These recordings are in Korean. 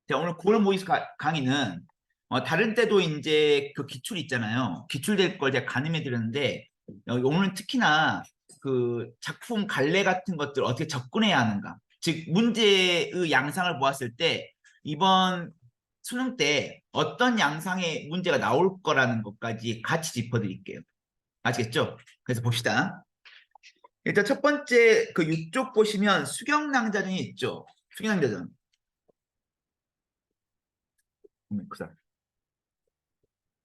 자, 오늘 9월 모의수 강의는 다른 때도 이제 그 기출 있잖아요. 기출될 걸 제가 가늠해 드렸는데 오늘은 특히나 그 작품 갈래 같은 것들 어떻게 접근해야 하는가. 즉 문제의 양상을 보았을 때 이번 수능 때 어떤 양상의 문제가 나올 거라는 것까지 같이 짚어드릴게요. 아시겠죠? 그래서 봅시다. 일단 첫 번째 그 6쪽 보시면 수경낭자전이 있죠. 수경낭자전. 그다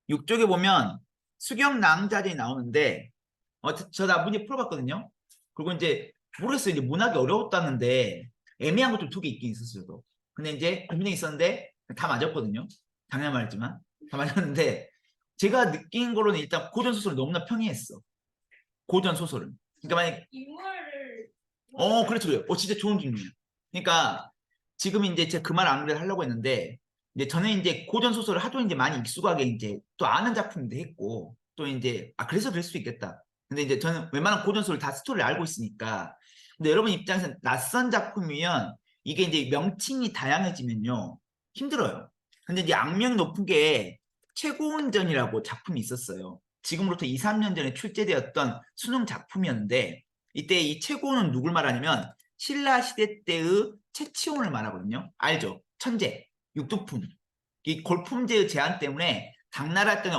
6쪽에 보면 수경낭자전이 나오는데 나 문제 풀어봤거든요. 그리고 이제 모르겠어요. 이제 문학이 어려웠다는데 애매한 것 좀 두 개 있긴 있었어요. 근데 이제 고민이 있었는데 다 맞았거든요. 당연히 말했지만 다 맞았는데 제가 느낀 거로는 일단 고전 소설을 너무나 평이했어. 고전 소설은. 그러니까 만약 인물을 그렇죠. 진짜 좋은 질문이에요. 그러니까 지금 이제 제가 그 말 안 그래도 하려고 했는데 이제 저는 이제 고전 소설을 하도 이제 많이 익숙하게 이제 또 아는 작품도 했고 또 이제 그래서 그럴 수도 있겠다. 근데 이제 저는 웬만한 고전 소설 다 스토리를 알고 있으니까. 근데 여러분 입장에서 낯선 작품이면 이게 이제 명칭이 다양해지면요 힘들어요. 근데 이제 악명 높은 게 최고운전이라고 작품이 있었어요. 지금으로부터 2, 3년 전에 출제되었던 수능 작품이었는데 이때 이 최고는 누굴 말하냐면 신라 시대 때의 최치원을 말하거든요. 알죠? 천재, 육두품. 이 골품제의 제한 때문에 당나라 때는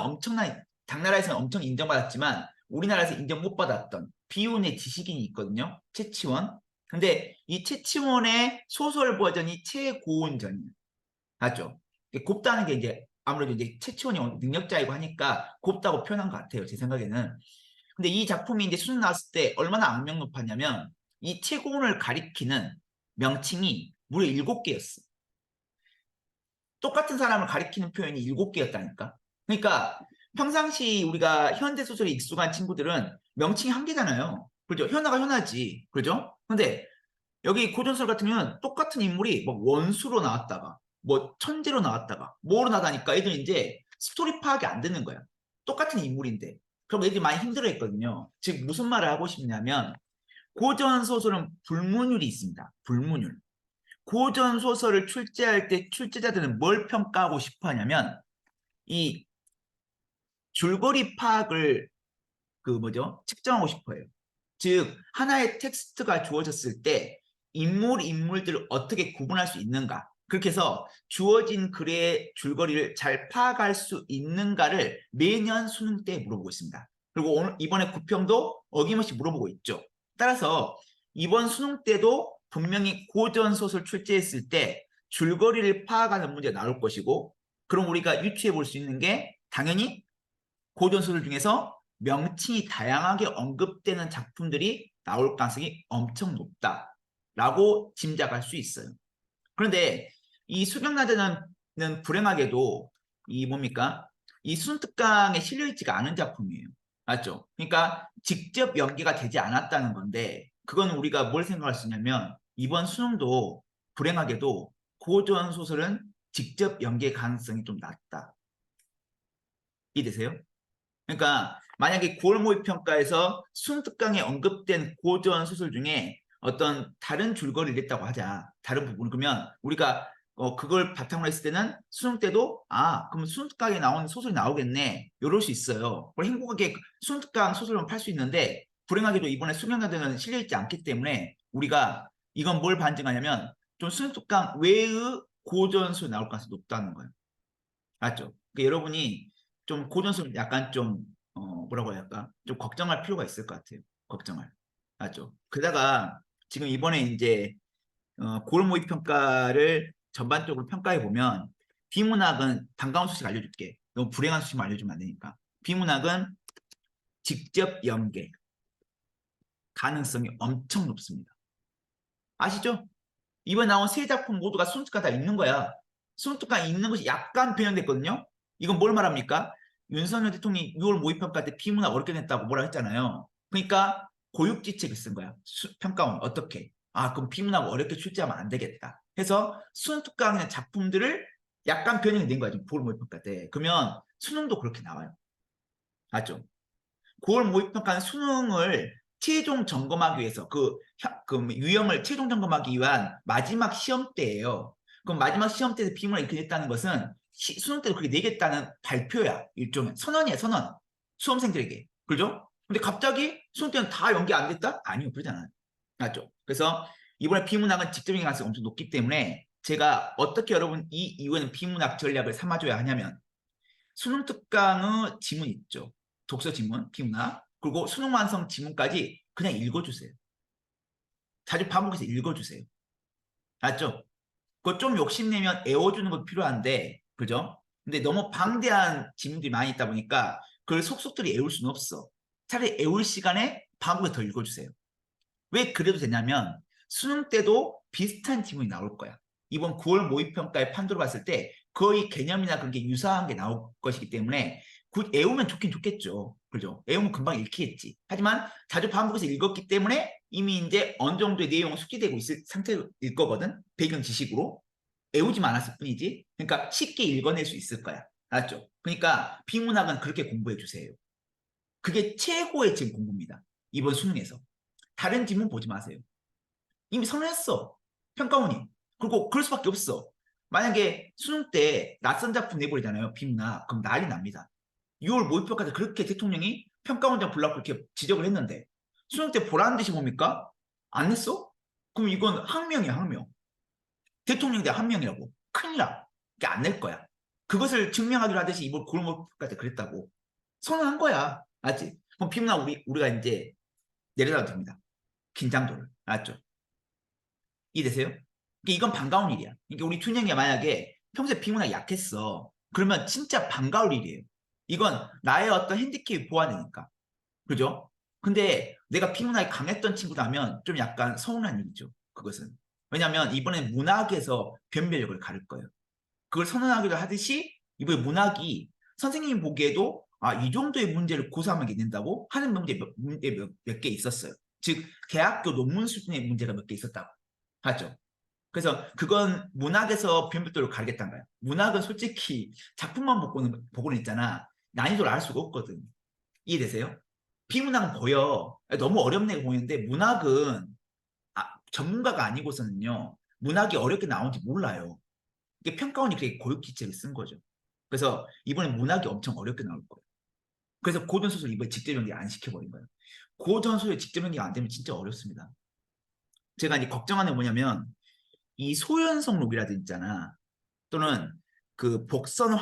당나라에서는 엄청 인정받았지만 우리나라에서 인정 못 받았던 비운의 지식인이 있거든요. 최치원. 근데 이 최치원의 소설 버전이 최고운전이에요. 맞죠? 곱다는 게 이제 아무래도 이제 최치원이 능력자이고 하니까 곱다고 표현한 것 같아요. 제 생각에는. 근데 이 작품이 이제 수능 나왔을 때 얼마나 악명 높았냐면 이 채공을 가리키는 명칭이 무려 7개였어. 똑같은 사람을 가리키는 표현이 7개였다니까. 그러니까 평상시 우리가 현대 소설에 익숙한 친구들은 명칭이 한 개잖아요. 그죠? 현아가 현아지. 그죠? 근데 여기 고전설 같은 경우는 똑같은 인물이 뭐 원수로 나왔다가 뭐 천재로 나왔다가 뭐로 나다니까 애들 이제 스토리 파악이 안 되는 거야. 똑같은 인물인데. 그럼 애들이 많이 힘들어했거든요. 즉 무슨 말을 하고 싶냐면 고전 소설은 불문율이 있습니다. 불문율. 고전 소설을 출제할 때 출제자들은 뭘 평가하고 싶어 하냐면 이 줄거리 파악을 측정하고 싶어 해요. 즉 하나의 텍스트가 주어졌을 때 인물들을 어떻게 구분할 수 있는가. 그렇게 해서 주어진 글의 줄거리를 잘 파악할 수 있는가를 매년 수능 때 물어보고 있습니다. 그리고 이번에 구평도 어김없이 물어보고 있죠. 따라서 이번 수능 때도 분명히 고전 소설 출제했을 때 줄거리를 파악하는 문제가 나올 것이고, 그럼 우리가 유추해 볼 수 있는 게 당연히 고전 소설 중에서 명칭이 다양하게 언급되는 작품들이 나올 가능성이 엄청 높다라고 짐작할 수 있어요. 그런데 이 수경나대는 불행하게도 이 뭡니까? 이 수능특강에 실려있지가 않은 작품이에요. 맞죠? 그러니까 직접 연계가 되지 않았다는 건데 그건 우리가 뭘 생각할 수 있냐면 이번 수능도 불행하게도 고전 소설은 직접 연계 가능성이 좀 낮다. 이해되세요? 그러니까 만약에 9월 모의평가에서 수능특강에 언급된 고전 소설 중에 어떤 다른 줄거리를 냈다고 하자. 다른 부분. 그러면 우리가 그걸 바탕으로 했을 때는 수능 때도 그럼 수능특강에 나온 소설이 나오겠네. 이럴 수 있어요. 행복하게 수능특강 소설은 팔 수 있는데 불행하게도 이번에 수능나대는 실려있지 않기 때문에 우리가 이건 뭘 반증하냐면 좀 수능특강 외의 고전 소설이 나올 가능성이 높다는 거예요. 맞죠? 그러니까 여러분이 좀 고전술 약간 좀 뭐라고 해야 할까? 좀 걱정할 필요가 있을 것 같아요. 걱정할. 맞죠? 게다가 지금 이번에 이제 9월 모의 평가를 전반적으로 평가해 보면 비문학은 반가운 소식 알려줄게. 너무 불행한 소식 알려주면 안 되니까. 비문학은 직접 연계 가능성이 엄청 높습니다. 아시죠? 이번에 나온 세 작품 모두가 순특가 다 있는 거야. 순특가 있는 것이 약간 변형됐거든요. 이건 뭘 말합니까? 윤석열 대통령이 6월 모의평가 때 비문학 어렵게 냈다고 뭐라 했잖아요. 그러니까 고육지책을 쓴 거야. 평가원 어떻게? 그럼 비문학 어렵게 출제하면 안 되겠다. 해서 순특강에 있는 작품들을 약간 변형이 된 거야. 지금 9월 모의평가 때. 그러면 수능도 그렇게 나와요. 맞죠? 9월 모의평가는 수능을 최종 점검하기 위해서 그 유형을 최종 점검하기 위한 마지막 시험 때예요. 그럼 마지막 시험 때도 비문학 이렇게 냈다는 것은 수능 때도 그렇게 내겠다는 발표야. 일종의 선언이야, 선언. 수험생들에게. 그죠? 근데 갑자기 수능 때는 다 연기 안 됐다? 아니요, 그러잖아요. 맞죠? 그래서 이번에 비문학은 직접적인 가능성이 엄청 높기 때문에 제가 어떻게 여러분 이 이후에는 비문학 전략을 삼아줘야 하냐면 수능 특강의 지문 있죠. 독서 지문, 비문학. 그리고 수능 완성 지문까지 그냥 읽어주세요. 자주 반복해서 읽어주세요. 맞죠? 그거 좀 욕심내면 애워주는 것도 필요한데, 그죠? 근데 너무 방대한 지문들이 많이 있다 보니까 그걸 속속들이 애울 수는 없어. 차라리 애울 시간에 반복해서 더 읽어주세요. 왜 그래도 되냐면 수능 때도 비슷한 지문이 나올 거야. 이번 9월 모의평가의 판도를 봤을 때 거의 개념이나 그런 게 유사한 게 나올 것이기 때문에 애우면 좋긴 좋겠죠. 그죠? 애우면 금방 읽히겠지. 하지만 자주 반복해서 읽었기 때문에 이미 이제 어느 정도의 내용은 숙지되고 있을 상태일 거거든. 배경 지식으로. 애우지만 않았을 뿐이지. 그러니까 쉽게 읽어낼 수 있을 거야. 알았죠? 그러니까 비문학은 그렇게 공부해 주세요. 그게 최고의 지금 공부입니다. 이번 수능에서. 다른 지문 보지 마세요. 이미 선언했어. 평가원이. 그리고 그럴 수밖에 없어. 만약에 수능 때 낯선 작품 내버리잖아요. 비문학. 그럼 난리 납니다. 6월 모의평가 때 그렇게 대통령이 평가원장 불러갖고 이렇게 지적을 했는데 수능 때 보라는 듯이 뭡니까? 안 냈어? 그럼 이건 항명이야, 항명. 대통령에 대한 항명이라고. 큰일 나. 이게 안 낼 거야. 그것을 증명하기로 하듯이 이번 9월 모의평가 때 그랬다고. 선언한 거야. 알지? 그럼 비문학 우리가 이제 내려놔도 됩니다. 긴장도를. 알았죠? 이해되세요? 이건 반가운 일이야. 그러니까 우리 춘영이가 만약에 평소에 비문학이 약했어. 그러면 진짜 반가울 일이에요. 이건 나의 어떤 핸디캡이 보완되니까. 그죠? 근데 내가 비문학이 강했던 친구라면 좀 약간 서운한 일이죠. 그것은. 왜냐하면 이번엔 문학에서 변별력을 가를 거예요. 그걸 선언하기도 하듯이 이번에 문학이 선생님이 보기에도 아, 이 정도의 문제를 고3에게 낸다고 하는 문제 몇 개 있었어요. 즉, 대학교 논문 수준의 문제가 몇 개 있었다고. 하죠. 그래서 그건 문학에서 변별도를 가르겠다는 거야. 문학은 솔직히 작품만 보고는 있잖아. 난이도를 알 수가 없거든. 이해되세요? 비문학은 보여. 너무 어렵네 보이는데 문학은 전문가가 아니고서는요. 문학이 어렵게 나오는지 몰라요. 이게 평가원이 그렇게 고육지책을 쓴 거죠. 그래서 이번에 문학이 엄청 어렵게 나올 거예요. 그래서 고전소설 이번에 직접 연기 안 시켜버린 거예요. 고전소설 직접 연기가 안 되면 진짜 어렵습니다. 제가 이제 걱정하는 게 뭐냐면 이 소현성록이라든지 있잖아. 또는 그 복선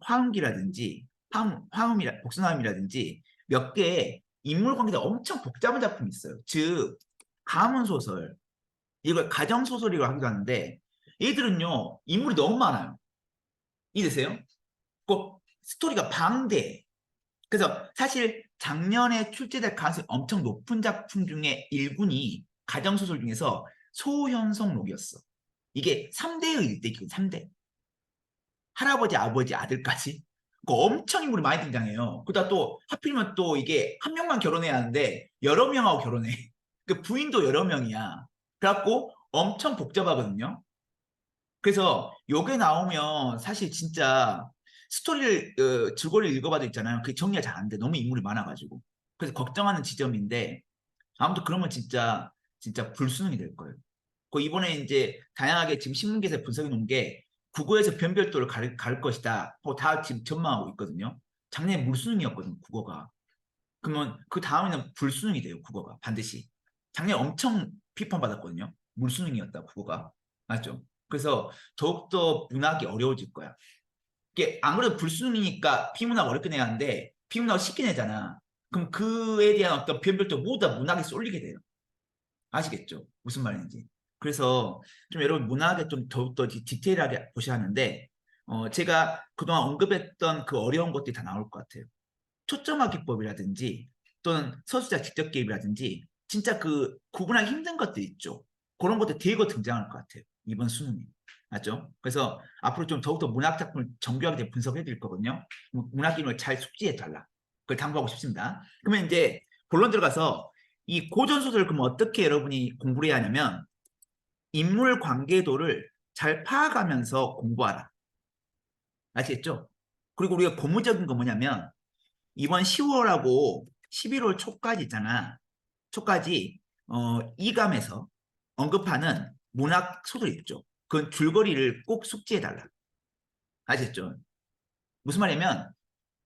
화음기라든지 복선 화음이라든지 몇 개의 인물 관계가 엄청 복잡한 작품이 있어요. 즉 가문 소설 이걸 가정 소설이라고 하기도 하는데 얘들은요 인물이 너무 많아요. 이해되세요? 꼭 스토리가 방대. 그래서 사실 작년에 출제될 가능성이 엄청 높은 작품 중에 1군이 가정소설 중에서 소현성록이었어. 이게 3대의 일대기거든, 3대. 할아버지, 아버지, 아들까지. 그 엄청 인물이 많이 등장해요. 그러다 또 하필이면 또 이게 한 명만 결혼해야 하는데 여러 명하고 결혼해. 그 부인도 여러 명이야. 그래갖고 엄청 복잡하거든요. 그래서 요게 나오면 사실 진짜 스토리를 줄거리를 읽어봐도 있잖아요. 그게 정리가 잘 안 돼. 너무 인물이 많아가지고. 그래서 걱정하는 지점인데 아무튼 그러면 진짜 불수능이 될 거예요. 그 이번에 이제 다양하게 지금 신문기사에 분석해 놓은 게 국어에서 변별도를 가를 것이다. 다 지금 전망하고 있거든요. 작년에 물수능이었거든요. 국어가. 그러면 그 다음에는 불수능이 돼요. 국어가 반드시. 작년에 엄청 비판받았거든요. 물수능이었다. 국어가. 맞죠? 그래서 더욱더 문학이 어려워질 거야. 이게 안 그래도 불수능이니까 비문학 어렵게 내야 하는데 비문학 쉽게 내잖아. 그럼 그에 대한 어떤 변별도 모두 다 문학에 쏠리게 돼요. 아시겠죠? 무슨 말인지. 그래서 좀 여러분 문학에 좀 더욱더 디테일하게 보셔야 하는데 제가 그동안 언급했던 그 어려운 것들이 다 나올 것 같아요. 초점화 기법이라든지 또는 서술자 직접 개입이라든지 진짜 그 구분하기 힘든 것들 있죠. 그런 것들 대거 등장할 것 같아요. 이번 수능이. 맞죠? 그래서 앞으로 좀 더욱더 문학 작품을 정교하게 분석해 드릴 거거든요. 문학 기능을 잘 숙지해 달라. 그걸 당부하고 싶습니다. 그러면 이제 본론 들어가서 이 고전 소설을 그럼 어떻게 여러분이 공부를 해야 하냐면 인물 관계도를 잘 파악하면서 공부하라. 아시겠죠? 그리고 우리가 고무적인 거 뭐냐면 이번 10월하고 11월 초까지 있잖아. 초까지 이감에서 언급하는 문학 소설 있죠. 그건 줄거리를 꼭 숙지해달라. 아시겠죠? 무슨 말이냐면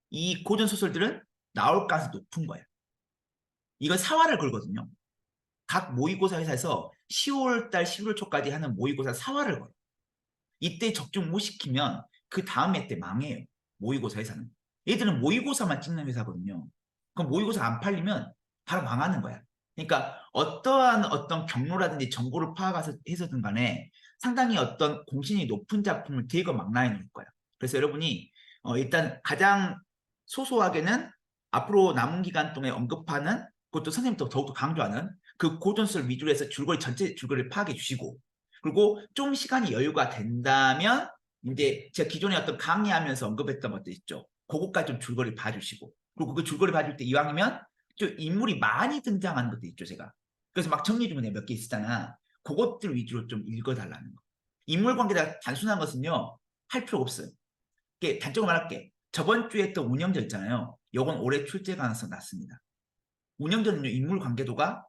이 고전 소설들은 나올 가능성이 높은 거예요. 이건 사활을 걸거든요. 각 모의고사 회사에서 10월 달 11월 초까지 하는 모의고사 사활을 걸어. 이때 적중 못 시키면 그 다음 해 때 망해요. 모의고사 회사는. 얘들은 모의고사만 찍는 회사거든요. 그럼 모의고사 안 팔리면 바로 망하는 거야. 그러니까 어떠한 어떤 경로라든지 정보를 파악해서든 간에 상당히 어떤 공신이 높은 작품을 대거 망라해 놓을 거야. 그래서 여러분이 일단 가장 소소하게는 앞으로 남은 기간 동안에 언급하는 그것도 선생님도 더욱더 강조하는 그 고전술 위주로 해서 줄거리 전체 줄거리를 파악해 주시고 그리고 좀 시간이 여유가 된다면 이제 제가 기존에 어떤 강의하면서 언급했던 것들 있죠. 그것까지 좀 줄거리 봐주시고 그리고 그 줄거리 봐줄 때 이왕이면 좀 인물이 많이 등장하는 것도 있죠. 제가 그래서 막 정리주문에 몇 개 있잖아. 그것들 위주로 좀 읽어달라는 거. 인물 관계가 단순한 것은요. 할 필요가 없어요. 이게 단적으로 말할게. 저번 주에 또 운영전 있잖아요. 요건 올해 출제 가능성 낮습니다. 운영전은요. 인물 관계도가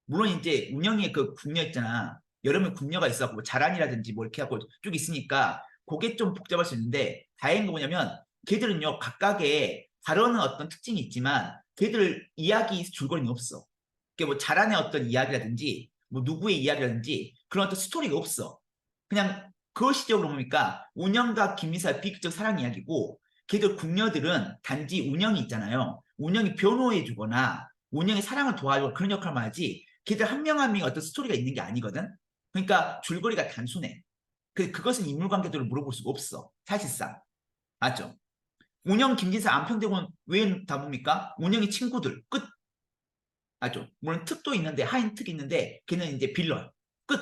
물론 이제 운영의 그 궁녀 있잖아. 여러 명 궁녀가 있어갖고 뭐 자란이라든지 뭐 이렇게 하고 쭉 있으니까 그게 좀 복잡할 수 있는데 다행인 거 뭐냐면 걔들은요 각각의 다루는 어떤 특징이 있지만 걔들 이야기 줄거리는 없어. 그게 뭐 자란의 어떤 이야기라든지 뭐 누구의 이야기라든지 그런 어떤 스토리가 없어. 그냥 그것이적으로 보니까 운영과 김미사의 비극적 사랑 이야기고 걔들 궁녀들은 단지 운영이 있잖아요. 운영이 변호해주거나 운영의 사랑을 도와주고 그런 역할만 하지 걔들 한 명 한 명이 어떤 스토리가 있는 게 아니거든. 그러니까 줄거리가 단순해. 그것은 인물관계도를 물어볼 수가 없어. 사실상. 맞죠? 운영 김진사 안평대군 왜 다 뭡니까? 운영이 친구들 끝. 맞죠? 물론 특도 있는데 하인 특 있는데 걔는 이제 빌런 끝.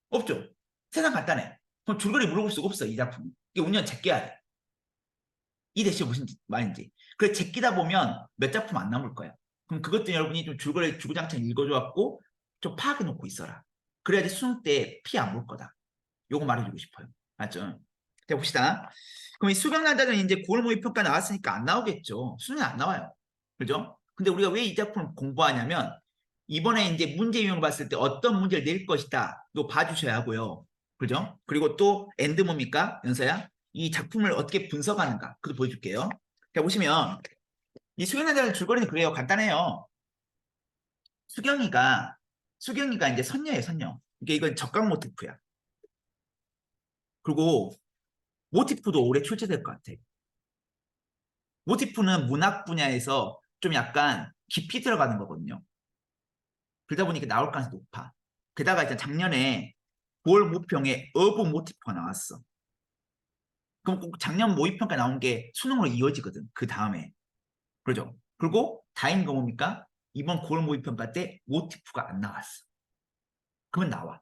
없죠. 세상 간단해. 그럼 줄거리 물어볼 수가 없어 이 작품. 이게 운영 제껴야 돼. 이 대신 무슨 말인지. 그래 제끼다 보면 몇 작품 안 남을 거야. 그럼 그것도 여러분이 좀 줄거리 주구장창 읽어줘갖고 좀 파악해 놓고 있어라. 그래야지 수능 때 피 안 볼 거다. 요거 말해주고 싶어요. 맞죠? 자 봅시다. 그럼 이 수경난자는 이제 9월 모의평가 나왔으니까 안 나오겠죠. 수능에 안 나와요. 그죠? 근데 우리가 왜 이 작품을 공부하냐면 이번에 이제 문제 유형을 봤을 때 어떤 문제를 낼 것이다. 또 봐주셔야 하고요. 그죠? 그리고 또 엔드 뭡니까? 연서야? 이 작품을 어떻게 분석하는가. 그것도 보여줄게요. 자 보시면 이 수경난자는 줄거리는 그래요. 간단해요. 수경이가 이제 선녀예요. 선녀. 이게 이건 적각 모티프야. 그리고 모티프도 올해 출제될 것 같아. 모티프는 문학 분야에서 좀 약간 깊이 들어가는 거거든요. 그러다 보니까 나올 가능성이 높아. 게다가 일단 작년에 9월 모평에 어부 모티프가 나왔어. 그럼 꼭 작년 모의평가 나온 게 수능으로 이어지거든. 그 다음에. 그러죠. 그리고 다행인 거 뭡니까? 이번 9월 모의평가 때 모티프가 안 나왔어. 그러면 나와.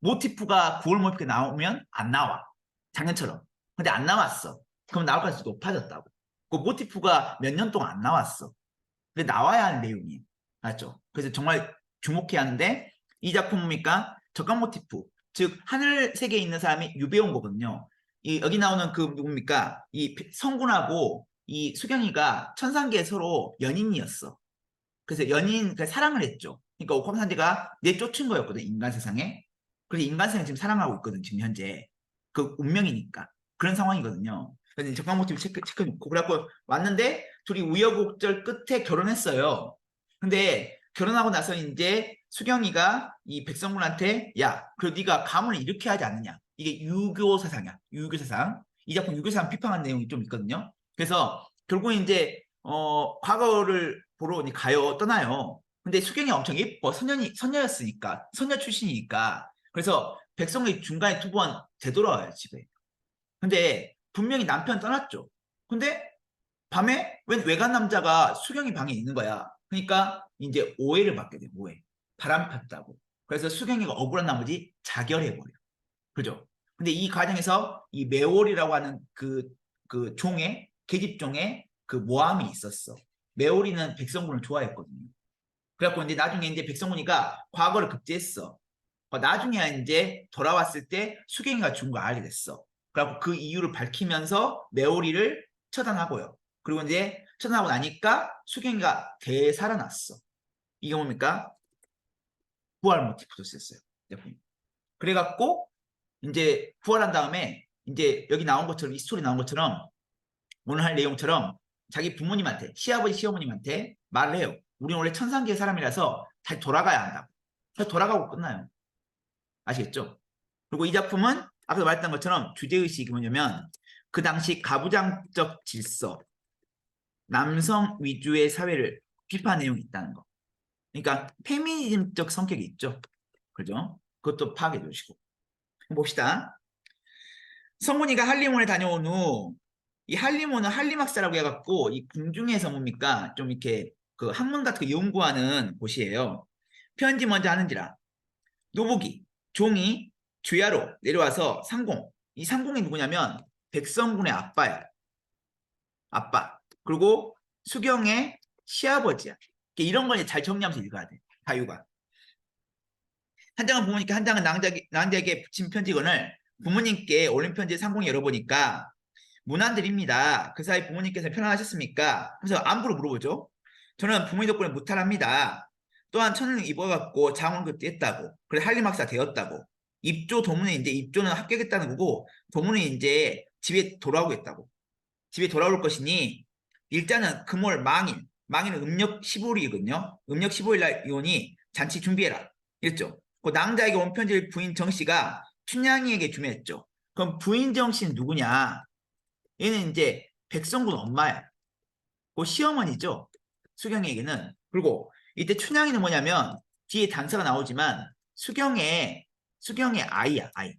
모티프가 9월 모의평가 나오면 안 나와. 작년처럼. 근데 안 나왔어. 그럼 나올 가능성이 높아졌다고. 그 모티프가 몇 년 동안 안 나왔어. 근데 나와야 하는 내용이에요. 맞죠? 그래서 정말 주목해야 하는데 이 작품 뭡니까? 적각 모티프. 즉 하늘 세계에 있는 사람이 유배온 거거든요. 여기 나오는 그 누굽니까? 이 성군하고 이 수경이가 천상계에 서로 연인이었어. 그래서 사랑을 했죠. 그러니까 옥황상제가 내쫓은 거였거든, 인간 세상에. 그래서 인간 세상에 지금 사랑하고 있거든, 지금 현재. 그 운명이니까. 그런 상황이거든요. 그래서 적각 모티브 체크 놓고. 그래갖고 왔는데 둘이 우여곡절 끝에 결혼했어요. 근데 결혼하고 나서 이제 수경이가 이 백성군한테 야, 그 네가 가문을 이렇게 하지 않느냐. 이게 유교 사상이야. 유교 사상. 이 작품 유교 사상 비판한 내용이 좀 있거든요. 그래서 결국 이제 과거를 보러 가요. 떠나요. 근데 수경이 엄청 예뻐. 선녀였으니까. 선녀 출신이니까. 그래서 백성이 중간에 두 번 되돌아와요, 집에. 근데 분명히 남편 떠났죠. 근데 밤에 웬 외간 남자가 수경이 방에 있는 거야. 그러니까 이제 오해를 받게 돼, 오해. 바람 폈다고. 그래서 수경이가 억울한 나머지 자결해버려. 그죠? 근데 이 과정에서 이 매월이라고 하는 그 종의, 계집종의 그 모함이 있었어. 매월이는 백성군을 좋아했거든요. 그래갖고 이제 나중에 이제 백성군이가 과거를 급제했어. 나중에 이제 돌아왔을 때 수경이가 죽은 걸 알게 됐어. 그래갖고 그 이유를 밝히면서 매오리를 처단하고요. 그리고 이제 처단하고 나니까 수경이가 되살아났어. 이게 뭡니까? 부활 모티프도 썼어요. 그래갖고 이제 부활한 다음에 이제 여기 나온 것처럼 이 스토리 나온 것처럼 오늘 할 내용처럼 자기 부모님한테 시아버지 시어머님한테 말을 해요. 우리 원래 천상계의 사람이라서 다시 돌아가야 한다고. 그래서 돌아가고 끝나요. 아시겠죠? 그리고 이 작품은 아까 말했던 것처럼 주제의식이 뭐냐면 그 당시 가부장적 질서, 남성 위주의 사회를 비판 내용이 있다는 거. 그러니까 페미니즘적 성격이 있죠. 그죠? 그것도 파악해 주시고. 봅시다. 성문이가 한림원에 다녀온 후 이 한림원은 한림학사라고 해갖고 이 궁중에서 뭡니까? 좀 이렇게 그 학문 같은 거 연구하는 곳이에요. 편지 먼저 하는지라 노부기, 종이, 주야로 내려와서 상공. 이 상공이 누구냐면 백성군의 아빠야. 아빠. 그리고 수경의 시아버지야. 이런 걸 잘 정리하면서 읽어야 돼. 다유가. 한 장은 부모님께 한 장은 낭자에게 붙인 편지건을 부모님께 올린 편지 상공에 열어보니까 문안드립니다. 그 사이 부모님께서 편안하셨습니까? 하면서 안부를 물어보죠. 저는 부모님 덕분에 무탈합니다. 또한 천을 입어갖고 장원급도 했다고. 그래 한림학사 되었다고. 입조 도문은 이제 입조는 합격했다는 거고 도문은 이제 집에 돌아오겠다고. 집에 돌아올 것이니 일단은 금월 망일. 망일은 음력 15일이거든요. 음력 15일 날 이오니 잔치 준비해라. 이랬죠. 그 낭자에게 온 편지를 부인 정씨가 춘향이에게 주문했죠. 그럼 부인 정씨는 누구냐? 얘는 이제 백성군 엄마야. 그 시어머니죠. 수경에게는. 그리고 이때 춘향이는 뭐냐면 뒤에 단서가 나오지만 수경의 아이야. 아이.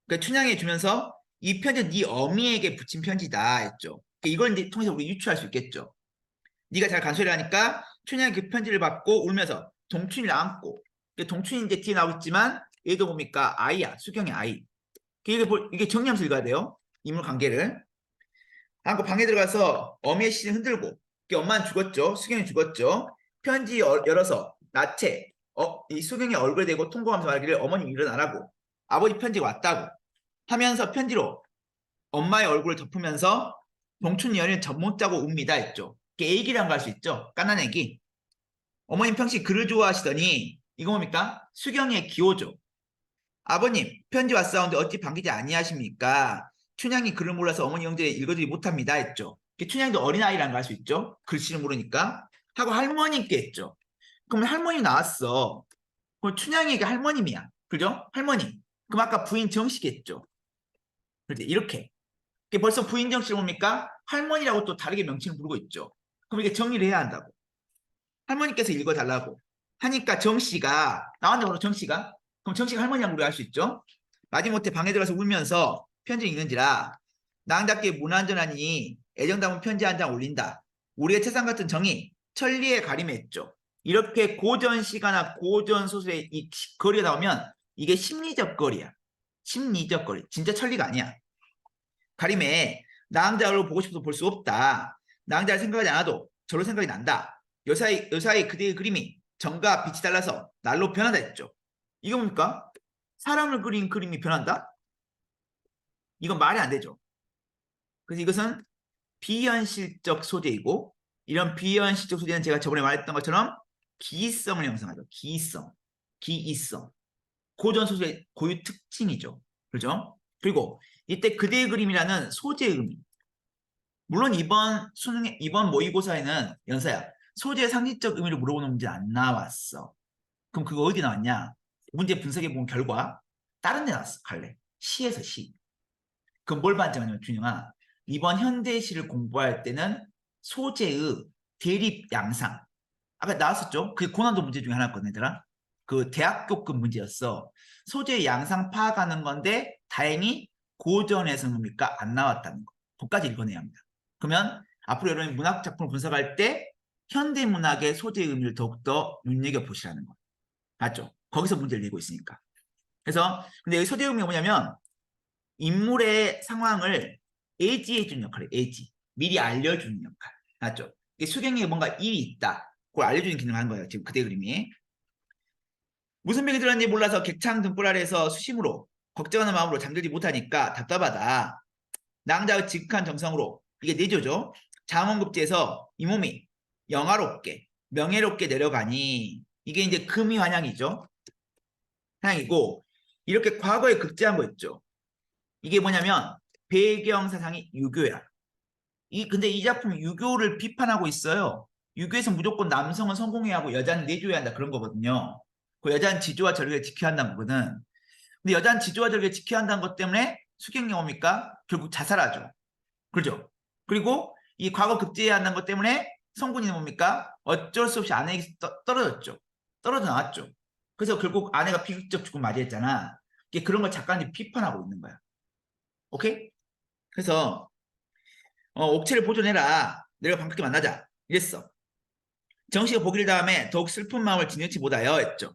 그러니까 춘향이 주면서 이 편지는 네 어미에게 붙인 편지다 했죠. 그러니까 이걸 이제 통해서 우리 유추할 수 있겠죠. 네가 잘 간소리를 하니까 춘향이 그 편지를 받고 울면서 동춘이를 안고 그러니까 동춘이 이제 뒤에 나오겠지만 얘도 뭡니까? 아이야. 수경의 아이. 이게 정리하면서 읽어야 돼요. 인물 관계를. 안고 방에 들어가서 어미의 시신을 흔들고 엄마는 죽었죠. 수경이 죽었죠. 편지 열어서 나체 이 수경이 얼굴에 대고 통곡하면서 말하기를 어머님 일어나라고 아버지 편지가 왔다고 하면서 편지로 엄마의 얼굴을 덮으면서 동춘 연인 잠못 자고 웁니다 했죠. 애기랑 갈 수 있죠. 깐난 애기. 어머님 평시 글을 좋아하시더니 이거 뭡니까? 수경의 기호죠. 아버님 편지 왔사온데 어찌 반기지 아니하십니까? 춘향이 글을 몰라서 어머니 형제 읽어주지 못합니다 했죠. 춘향이도 어린아이라는 걸 알 수 있죠. 글씨를 모르니까. 하고 할머님께 했죠. 그럼 할머니 나왔어. 그럼 춘향이가 할머님이야. 그죠? 할머니. 그럼 아까 부인 정씨겠죠. 그렇지? 이렇게. 벌써 부인 정씨를 뭡니까? 할머니라고 또 다르게 명칭을 부르고 있죠. 그럼 이게 정리를 해야 한다고. 할머니께서 읽어달라고 하니까 정씨가 나왔다고 정씨가 그럼 정씨가 할머니라고 우리가 알 수 있죠. 마지못해 방에 들어가서 울면서 편지를 읽는지라 낭답게 무난전하니 애정 담은 편지 한 장 올린다. 우리의 채상 같은 정이 천리에 가림했죠. 이렇게 고전 시가나 고전 소설의 이 거리가 나오면 이게 심리적 거리야. 심리적 거리. 진짜 천리가 아니야. 가림에 낭자를 보고 싶어도 볼 수 없다. 낭자를 생각하지 않아도 저로 생각이 난다. 여사의 그대의 그림이 정과 빛이 달라서 날로 변한다 했죠. 이거 뭡니까? 사람을 그린 그림이 변한다? 이건 말이 안 되죠. 그래서 이것은 비현실적 소재이고 이런 비현실적 소재는 제가 저번에 말했던 것처럼 기이성을 형성하죠. 기이성. 고전 소설의 고유 특징이죠. 그렇죠? 그리고 이때 그대의 그림이라는 소재의 의미. 물론 이번 모의고사에는 연서야 소재의 상징적 의미를 물어보는 문제 안 나왔어. 그럼 그거 어디 나왔냐? 문제 분석해 본 결과 다른 데 나왔어. 갈래. 시에서 시. 그럼 뭘 반증하냐면 준영아 이번 현대시를 공부할 때는 소재의 대립 양상 아까 나왔었죠? 그게 고난도 문제 중에 하나였거든 얘들아. 그 대학교급 문제였어. 소재의 양상 파악하는 건데 다행히 고전에서는 뭡니까? 안 나왔다는 거. 그것까지 읽어내야 합니다. 그러면 앞으로 여러분이 문학 작품을 분석할 때 현대문학의 소재의 의미를 더욱더 눈여겨보시라는 거. 맞죠? 거기서 문제를 내고 있으니까. 그래서 근데 여기 소재의 의미가 뭐냐면 인물의 상황을 예지해주는 역할이에요. 예지. 미리 알려주는 역할. 맞죠? 수경에게 뭔가 일이 있다. 그걸 알려주는 기능을 하는 거예요. 지금 그대 그림이. 무슨 병이 들었는지 몰라서 객창 등불 아래에서 수심으로 걱정하는 마음으로 잠들지 못하니까 답답하다. 낭자의 지극한 정성으로 이게 내조죠. 장원급제에서 이 몸이 영화롭게 명예롭게 내려가니 이게 이제 금이 환향이죠. 환향이고 이렇게 과거에 극제한 거 있죠. 이게 뭐냐면 배경 사상이 유교야. 근데 이 작품이 유교를 비판하고 있어요. 유교에서 무조건 남성은 성공해야 하고 여자는 내줘야 한다 그런 거거든요. 그 여자는 지조와 절개를 지켜야 한다는 거거든. 근데 여자는 지조와 절개를 지켜야 한다는 것 때문에 수경이 뭡니까? 결국 자살하죠. 그렇죠? 그리고 이 과거 급제해야 한다는 것 때문에 성군이는 뭡니까? 어쩔 수 없이 아내에게 떨어졌죠. 떨어져 나왔죠. 그래서 결국 아내가 비극적 죽음 맞이했잖아. 이게 그런 걸 작가님이 비판하고 있는 거야. 오케이? 그래서 옥체를 보존해라. 내가 반갑게 만나자. 이랬어. 정씨가 보기를 다음에 더욱 슬픈 마음을 지녀치 못하여 했죠.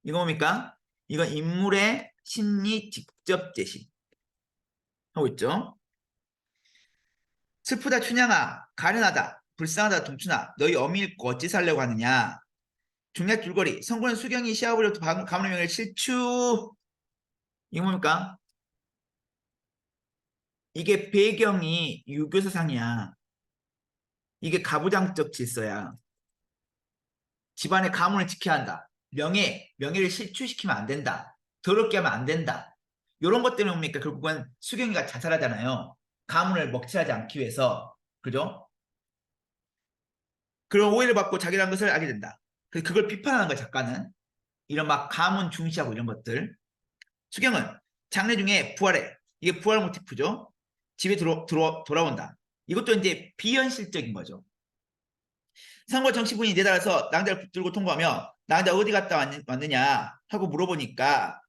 이거 뭡니까? 이건 인물의 심리 직접 제시 하고 있죠. 슬프다 춘향아, 가련하다, 불쌍하다 동춘아, 너희 어미 잃고 어찌 살려고 하느냐. 중략 줄거리, 성군은 수경이 시아버지로부터 가문의 명예를 실추. 이거 뭡니까? 이게 배경이 유교 사상이야. 이게 가부장적 질서야. 집안의 가문을 지켜야 한다. 명예를 실추시키면 안 된다. 더럽게 하면 안 된다. 이런 것 때문에 뭡니까? 결국은 수경이가 자살하잖아요. 가문을 먹칠하지 않기 위해서. 그죠? 그런 오해를 받고 자기라는 것을 알게 된다. 그걸 비판하는 거야, 작가는. 이런 막 가문 중시하고 이런 것들. 수경은 장례 중에 부활해. 이게 부활 모티프죠. 집에 돌아온다. 이것도 이제 비현실적인 거죠. 상과 정치부인이 내달아서 낭자를 붙들고 통과하며 낭자 어디 갔다 왔느냐 하고 물어보니까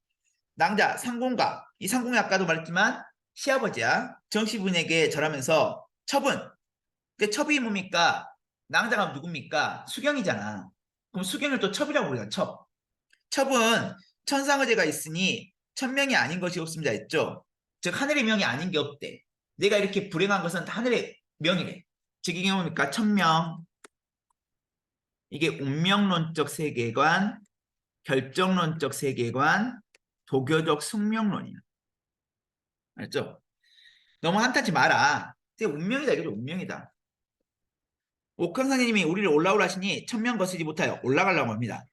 낭자 상공가, 이 상공이 아까도 말했지만 시아버지야. 정치부인에게 절하면서 첩은, 그 첩이 뭡니까? 낭자가 누굽니까? 수경이잖아. 그럼 수경을 또 첩이라고 부르잖아. 첩. 첩은 천상의제가 있으니 천명이 아닌 것이 없습니다 했죠. 즉 하늘의 명이 아닌 게 없대. 내가 이렇게 불행한 것은 하늘의 명이래. 즉 이게 뭡니까? 천명. 이게 운명론적 세계관, 결정론적 세계관, 도교적 숙명론이야. 알죠? 너무 한탄치 마라. 이게 운명이다 이거죠. 운명이다. 옥황상제님이 우리를 올라오라 하시니 천명 거스지 못하여 올라가려고 합니다.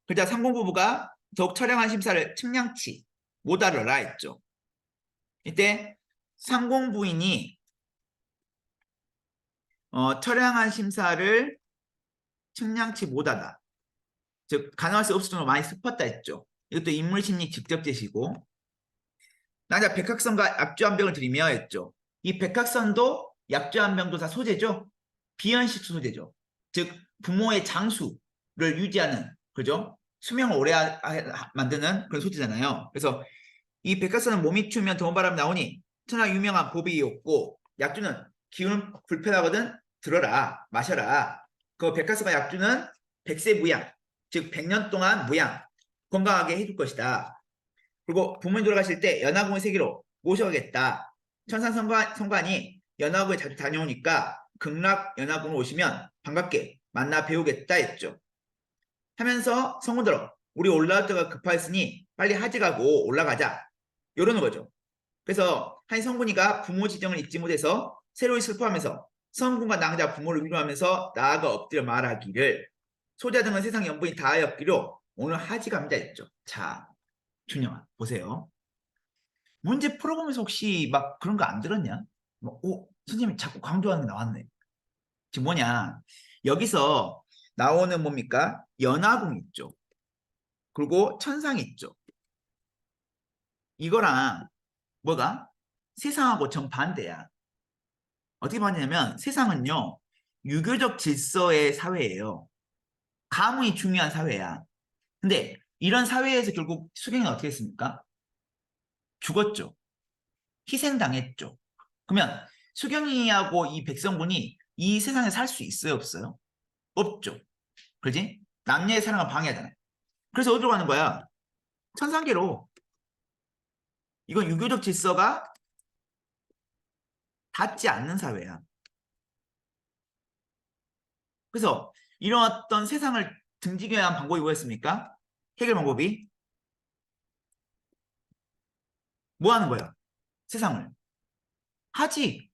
그러자 상공부부가 더욱 처량한 심사를 측량치 못하러라 했죠. 이때 상공부인이 처량한 심사를 측량치 못하다. 즉 가능할 수 없을 정도로 많이 슬펐다 했죠. 이것도 인물심리 직접 제시고 낭자 백학선과 약주 한 병을 드리며 했죠. 이 백학선도 약주 한 병도 다 소재죠. 비현실 소재죠. 즉 부모의 장수를 유지하는 그죠? 수명을 오래 만드는 그런 소재잖아요. 그래서 이 백학선은 몸이 추우면 더운 바람이 나오니 천하 유명한 보비였고 약주는 기운 불편하거든 들어라 마셔라. 그 백학선과 약주는 백세 무양 즉 100년 동안 무양 건강하게 해줄 것이다. 그리고 부모님 돌아가실 때 연화궁의 세계로 모셔가겠다. 천상성관이 연화궁에 자주 다녀오니까 극락 연화궁을 오시면 반갑게 만나 배우겠다 했죠. 하면서 성군들어 우리 올라올 때가 급하였으니 빨리 하지 가고 올라가자. 이러는 거죠. 그래서 한 성군이가 부모 지정을 잊지 못해서 새로이 슬퍼하면서 성군과 낭자 부모를 위로하면서 나아가 엎드려 말하기를 소자 등은 세상 연분이 다하였기로 오늘 하지 갑니다 했죠. 자, 준영아 보세요. 문제 풀어보면서 혹시 막 그런 거 안 들었냐? 뭐, 선생님이 자꾸 강조하는 게 나왔네. 지금 뭐냐? 여기서 나오는 뭡니까? 연화궁 있죠. 그리고 천상 있죠. 이거랑 뭐가? 세상하고 정반대야. 어떻게 봤냐면 세상은요. 유교적 질서의 사회예요. 가문이 중요한 사회야. 근데 이런 사회에서 결국 수경이 어떻게 했습니까? 죽었죠. 희생당했죠. 그러면 수경이하고 이 백성군이 이 세상에 살 수 있어요, 없어요? 없죠. 그지? 남녀의 사랑을 방해하잖아요. 그래서 어디로 가는 거야? 천상계로. 이건 유교적 질서가 닿지 않는 사회야. 그래서 이런 어떤 세상을 등지기 위한 방법이 뭐였습니까? 해결 방법이 뭐 하는 거야? 세상을. 하직.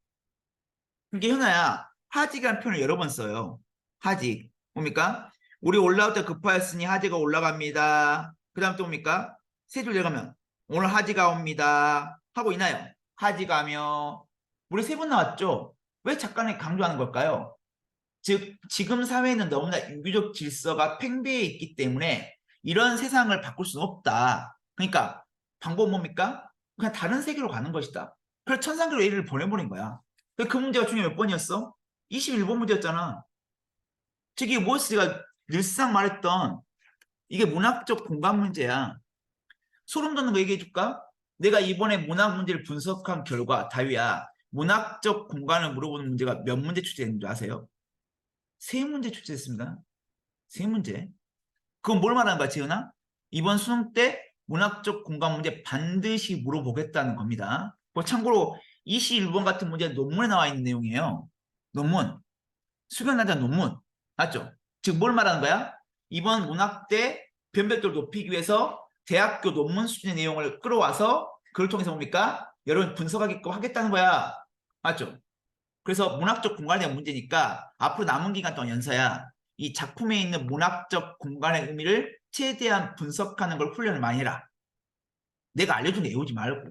이게 현아야. 하직이라는 표현을 여러 번 써요. 하직. 뭡니까? 우리 올라올 때 급하였으니 하지가 올라갑니다. 그 다음 또 뭡니까? 세 줄 내려가면 오늘 하지가 옵니다. 하고 있나요? 하지가며 우리 세 번 나왔죠? 왜 작가는 강조하는 걸까요? 즉 지금 사회는 너무나 유교적 질서가 팽배해 있기 때문에 이런 세상을 바꿀 수는 없다. 그러니까 방법은 뭡니까? 그냥 다른 세계로 가는 것이다. 그래서 천상계로 A를 보내버린 거야. 그 문제가 중요한 몇 번이었어? 21번 문제였잖아. 즉 이게 무엇이가 늘상 말했던 이게 문학적 공간 문제야. 소름 돋는 거 얘기해 줄까? 내가 이번에 문학 문제를 분석한 결과 다유야 문학적 공간을 물어보는 문제가 몇 문제 출제됐는 줄 아세요? 세 문제 출제됐습니다. 세 문제. 그건 뭘 말하는 거야, 지은아? 이번 수능 때 문학적 공간 문제 반드시 물어보겠다는 겁니다. 참고로 21번 같은 문제 논문에 나와 있는 내용이에요. 논문. 수경난자 논문. 맞죠? 즉 뭘 말하는 거야? 이번 문학대 변별도를 높이기 위해서 대학교 논문 수준의 내용을 끌어와서 그걸 통해서 뭡니까? 여러분 분석하게끔 하겠다는 거야. 맞죠? 그래서 문학적 공간에 대한 문제니까 앞으로 남은 기간 동안 연서야 이 작품에 있는 문학적 공간의 의미를 최대한 분석하는 걸 훈련을 많이 해라. 내가 알려준 게 외우지 말고.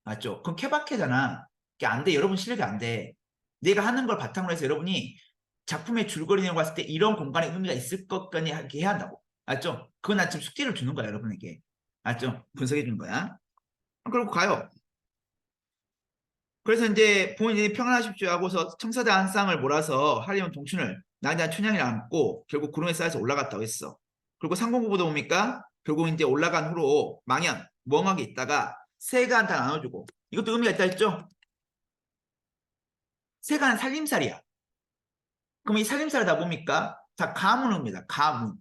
맞죠? 그럼 케바케잖아. 그게 안 돼. 여러분 실력이 안 돼. 내가 하는 걸 바탕으로 해서 여러분이 작품의 줄거리 내용 봤을 때 이런 공간의 의미가 있을 것 같니 하게 해야 한다고. 맞죠? 그건 나 지금 숙제를 주는 거야, 여러분에게. 맞죠? 분석해 주는 거야. 그리고 가요. 그래서 이제 본인이 평안하십시오 하고서 청사대 한 쌍을 몰아서 하리온 동춘을 나에 춘향이 안고 결국 구름에 쌓여서 올라갔다고 했어. 그리고 상공부보도 뭡니까? 결국 이제 올라간 후로 망연, 멍하게 있다가 세간 다 나눠주고 이것도 의미가 있다 했죠? 세간은 살림살이야. 그럼 이 살림살이다 뭡니까? 다 가문입니다. 가문.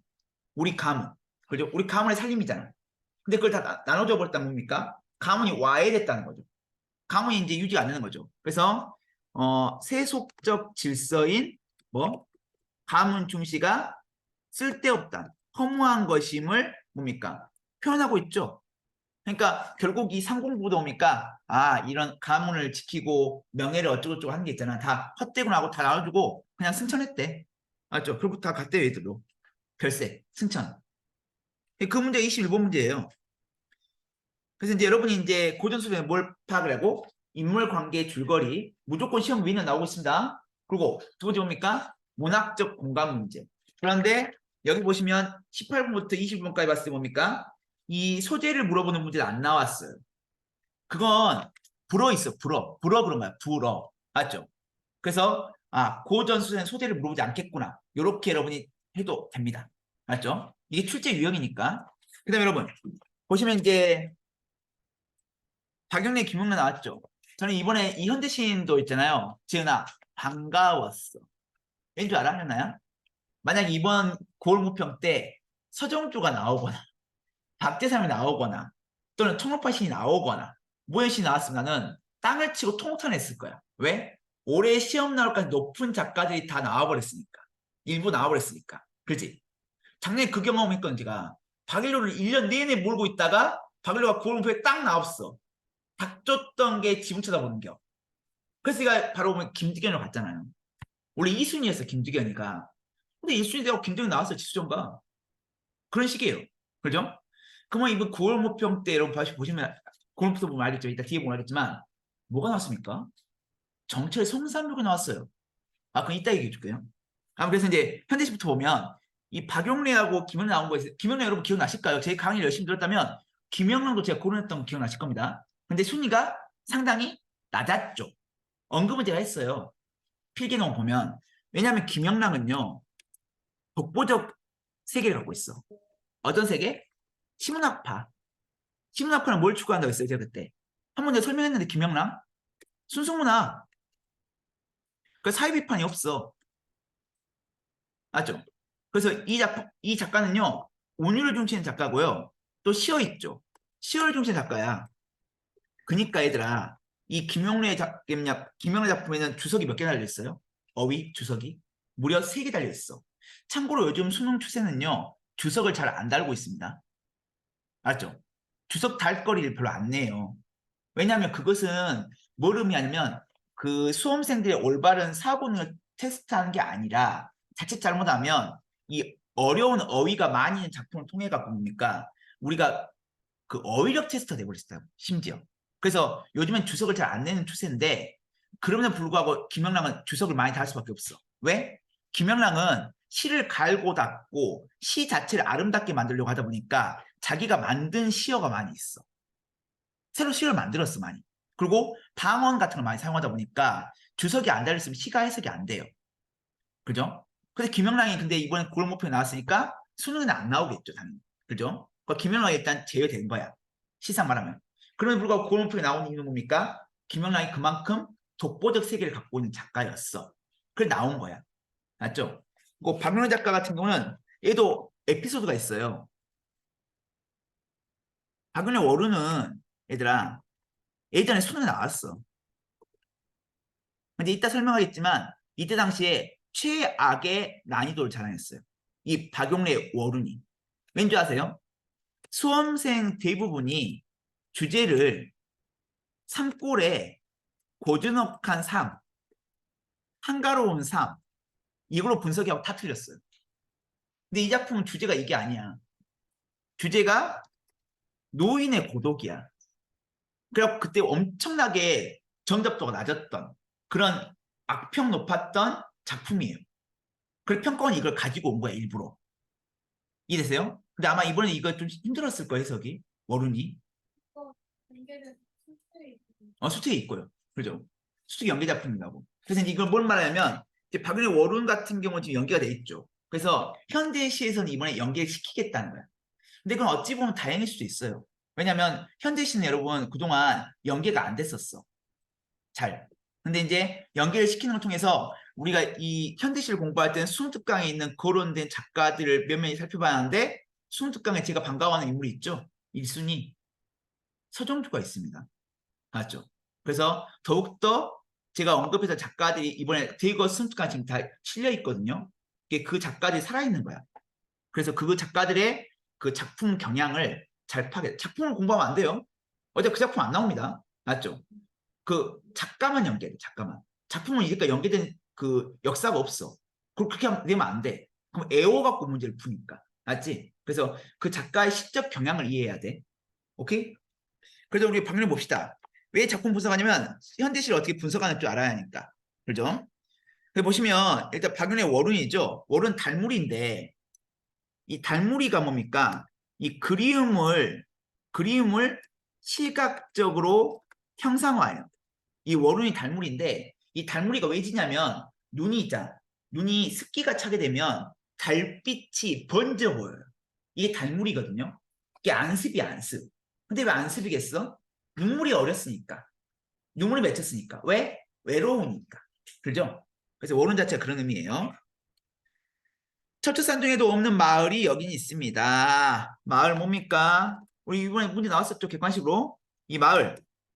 우리 가문. 그죠? 우리 가문의 살림이잖아. 근데 그걸 다 나눠줘 버렸다 뭡니까? 가문이 와해됐다는 거죠. 가문이 이제 유지가 안 되는 거죠. 그래서 세속적 질서인 뭐 가문 중시가 쓸데없다, 허무한 것임을 뭡니까? 표현하고 있죠. 그러니까 결국 이 상공부도 뭡니까? 아 이런 가문을 지키고 명예를 어쩌고저쩌고 하는 게 있잖아. 다 헛되고 나고 다 나눠주고 그냥 승천했대. 맞죠? 그리고 다 갔대 얘들로. 별세, 승천. 그 문제 21번 문제예요. 그래서 이제 여러분이 이제 고전수련에 뭘 파악을 하고 인물관계의 줄거리 무조건 시험 위는 나오고 있습니다. 그리고 두 번째 뭡니까? 문학적 공간 문제. 그런데 여기 보시면 18번부터 20번까지 봤을 때 뭡니까? 이 소재를 물어보는 문제는 안 나왔어요. 그건 불어 있어. 불어 그런 거야. 불어. 맞죠? 그래서 고전수련 소재를 물어보지 않겠구나. 이렇게 여러분이 해도 됩니다. 맞죠? 이게 출제 유형이니까. 그 다음에 여러분 보시면 이제 박영래 김용래 나왔죠. 저는 이번에 이현대 시인도 있잖아요. 지은아 반가웠어. 왠줄 알아? 했나요? 만약 이번 고을무평 때 서정주가 나오거나 박재삼이 나오거나 또는 청록파 시인이 나오거나 모현 시인이 나왔으면 나는 땅을 치고 통탄했을 거야. 왜? 올해 시험 나올까지 높은 작가들이 다 나와버렸으니까. 일부 나와버렸으니까. 그렇지? 작년에 그 경험했거든 제가. 박일로를 1년 내내 몰고 있다가 박일로가 고을무평에 딱 나왔어. 닥쳤던 게 지붕 쳐다보는 겨. 그래서 제가 바로 보면 김두견을 갔잖아요. 원래 2순위였어 김두견이가. 근데 1순위 되고 김두견 나왔어요 지수정가. 그런 식이에요. 그죠? 그러면 이번 9월 모평 때 여러분 다시 보시면 고름부터 보면 알겠죠. 이따 뒤에 보면 알겠지만 뭐가 나왔습니까? 정철 성산묘가 나왔어요. 그럼 이따 얘기해 줄게요. 그래서 이제 현대시부터 보면 이 박용래하고 김영래 나온 거에서 김영래 여러분 기억나실까요? 제 강의를 열심히 들었다면 김영란도 제가 고른했던 거 기억나실 겁니다. 근데 순위가 상당히 낮았죠. 언급은 제가 했어요. 필기농 보면. 왜냐하면 김영란은요. 독보적 세계를 갖고 있어. 어떤 세계? 시문학파. 시문학파는 뭘 추구한다고 했어요? 제가 그때. 한 번 내가 설명했는데 김영란? 순수문학. 그 사회 비판이 없어. 맞죠? 그래서 이 작가는요. 운율을 중시하는 작가고요. 또 시어 있죠. 시어를 중시하는 작가야. 그니까 얘들아 이 김용래 작품에는 주석이 몇 개 달려있어요? 어휘 주석이? 무려 3개 달려있어. 참고로 요즘 수능 추세는요. 주석을 잘 안 달고 있습니다. 알죠? 주석 달 거리를 별로 안 내요. 왜냐하면 그것은 뭘 의미하냐면 그 수험생들의 올바른 사고능을 테스트하는 게 아니라 자칫 잘못하면 이 어려운 어휘가 많이 있는 작품을 통해 갖고 뭡니까? 우리가 그 어휘력 테스트가 돼버렸어요. 심지어. 그래서 요즘엔 주석을 잘 안 내는 추세인데 그럼에도 불구하고 김영랑은 주석을 많이 달 수밖에 없어. 왜? 김영랑은 시를 갈고 닦고 시 자체를 아름답게 만들려고 하다 보니까 자기가 만든 시어가 많이 있어. 새로 시를 만들었어 많이. 그리고 방언 같은 걸 많이 사용하다 보니까 주석이 안 달렸으면 시가 해석이 안 돼요. 그죠? 근데 김영랑이 근데 이번에 그런 목표에 나왔으니까 수능에는 안 나오겠죠, 당연히. 그죠? 그러니까 김영랑이 일단 제외된 거야. 시상 말하면. 그럼에도 불구하고 그런 목표에 나온 이유는 뭡니까? 김영랑이 그만큼 독보적 세계를 갖고 있는 작가였어. 그래 나온 거야. 맞죠? 그 박명호 작가 같은 경우는 얘도 에피소드가 있어요. 박연의 워루는 얘들아 예전에 수능에 나왔어. 근데 이따 설명하겠지만 이때 당시에 최악의 난이도를 자랑했어요. 이 박용래 워룬이. 왠지 아세요? 수험생 대부분이 주제를 삶골에 고즈넉한 삶, 한가로운 삶 이걸로 분석하고 다 틀렸어요. 근데 이 작품은 주제가 이게 아니야. 주제가 노인의 고독이야. 그래서 그때 엄청나게 정답도가 낮았던 그런 악평 높았던 작품이에요. 그래서 평가원이 이걸 가지고 온 거야 일부러. 이해되세요? 근데 아마 이번에 이거 좀 힘들었을 거예요 해석이. 워룬이. 수특이 있고요. 그죠? 수특이 연계 작품이라고. 그래서 이걸 뭘 말하냐면 이제 박근혜 워룬 같은 경우는 지금 연계가 돼 있죠. 그래서 현대시에서는 이번에 연계를 시키겠다는 거야. 근데 그건 어찌 보면 다행일 수도 있어요. 왜냐면 현대시는 여러분 그동안 연계가 안 됐었어. 잘. 근데 이제 연계를 시키는 걸 통해서 우리가 이 현대시를 공부할 때는 수능특강에 있는 거론된 작가들을 몇 명이 살펴봐야 하는데 수능특강에 제가 반가워하는 인물이 있죠. 1순위 서정주가 있습니다. 맞죠? 그래서 더욱더 제가 언급했던 작가들이 이번에 대거 수능특강 지금 다 실려 있거든요. 이게 그 작가들이 살아있는 거야. 그래서 그 작가들의 그 작품 경향을 잘 파괴. 작품을 공부하면 안 돼요. 어제 그 작품 안 나옵니다. 맞죠? 그 작가만 연계돼. 작가만. 작품은 이제까지 연계된 그 역사가 없어. 그렇게 되면 안 돼. 그럼 애호 갖고 문제를 푸니까. 맞지? 그래서 그 작가의 시적 경향을 이해해야 돼. 오케이? 그래서 우리 방면을 봅시다. 왜 작품 분석하냐면 현대시를 어떻게 분석하는 줄 알아야 하니까. 그죠? 보시면 일단 박윤의 월운이죠. 월운 달물인데 이 달무리가 뭡니까? 이 그리움을 시각적으로 형상화해요. 이 월운이 달무리인데 이 달무리가 왜 지냐면 눈이 있잖아. 눈이 습기가 차게 되면 달빛이 번져 보여요. 이게 달무리거든요. 이게 안습이 안습. 근데 왜 안습이겠어? 눈물이 어렸으니까. 눈물이 맺혔으니까. 왜? 외로우니까. 그죠? 그래서 월운 자체가 그런 의미예요. 첩첩산중에도 없는 마을이 여긴 있습니다. 마을 뭡니까? 우리 이번에 문제 나왔었죠, 객관식으로. 이 마을,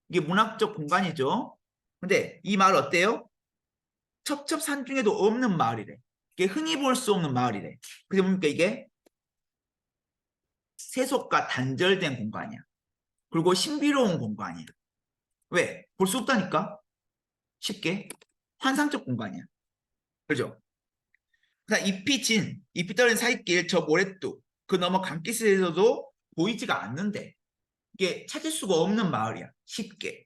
이게 문학적 공간이죠. 근데 이 마을 어때요? 첩첩산중에도 없는 마을이래. 이게 흔히 볼 수 없는 마을이래. 그게 뭡니까 이게? 세속과 단절된 공간이야. 그리고 신비로운 공간이야. 왜? 볼 수 없다니까? 쉽게. 환상적 공간이야. 그죠? 그러니까 잎이 떨어진 사이길, 저 모래뚝, 그 너머 강기슬에서도 보이지가 않는데 이게 찾을 수가 없는 마을이야. 쉽게.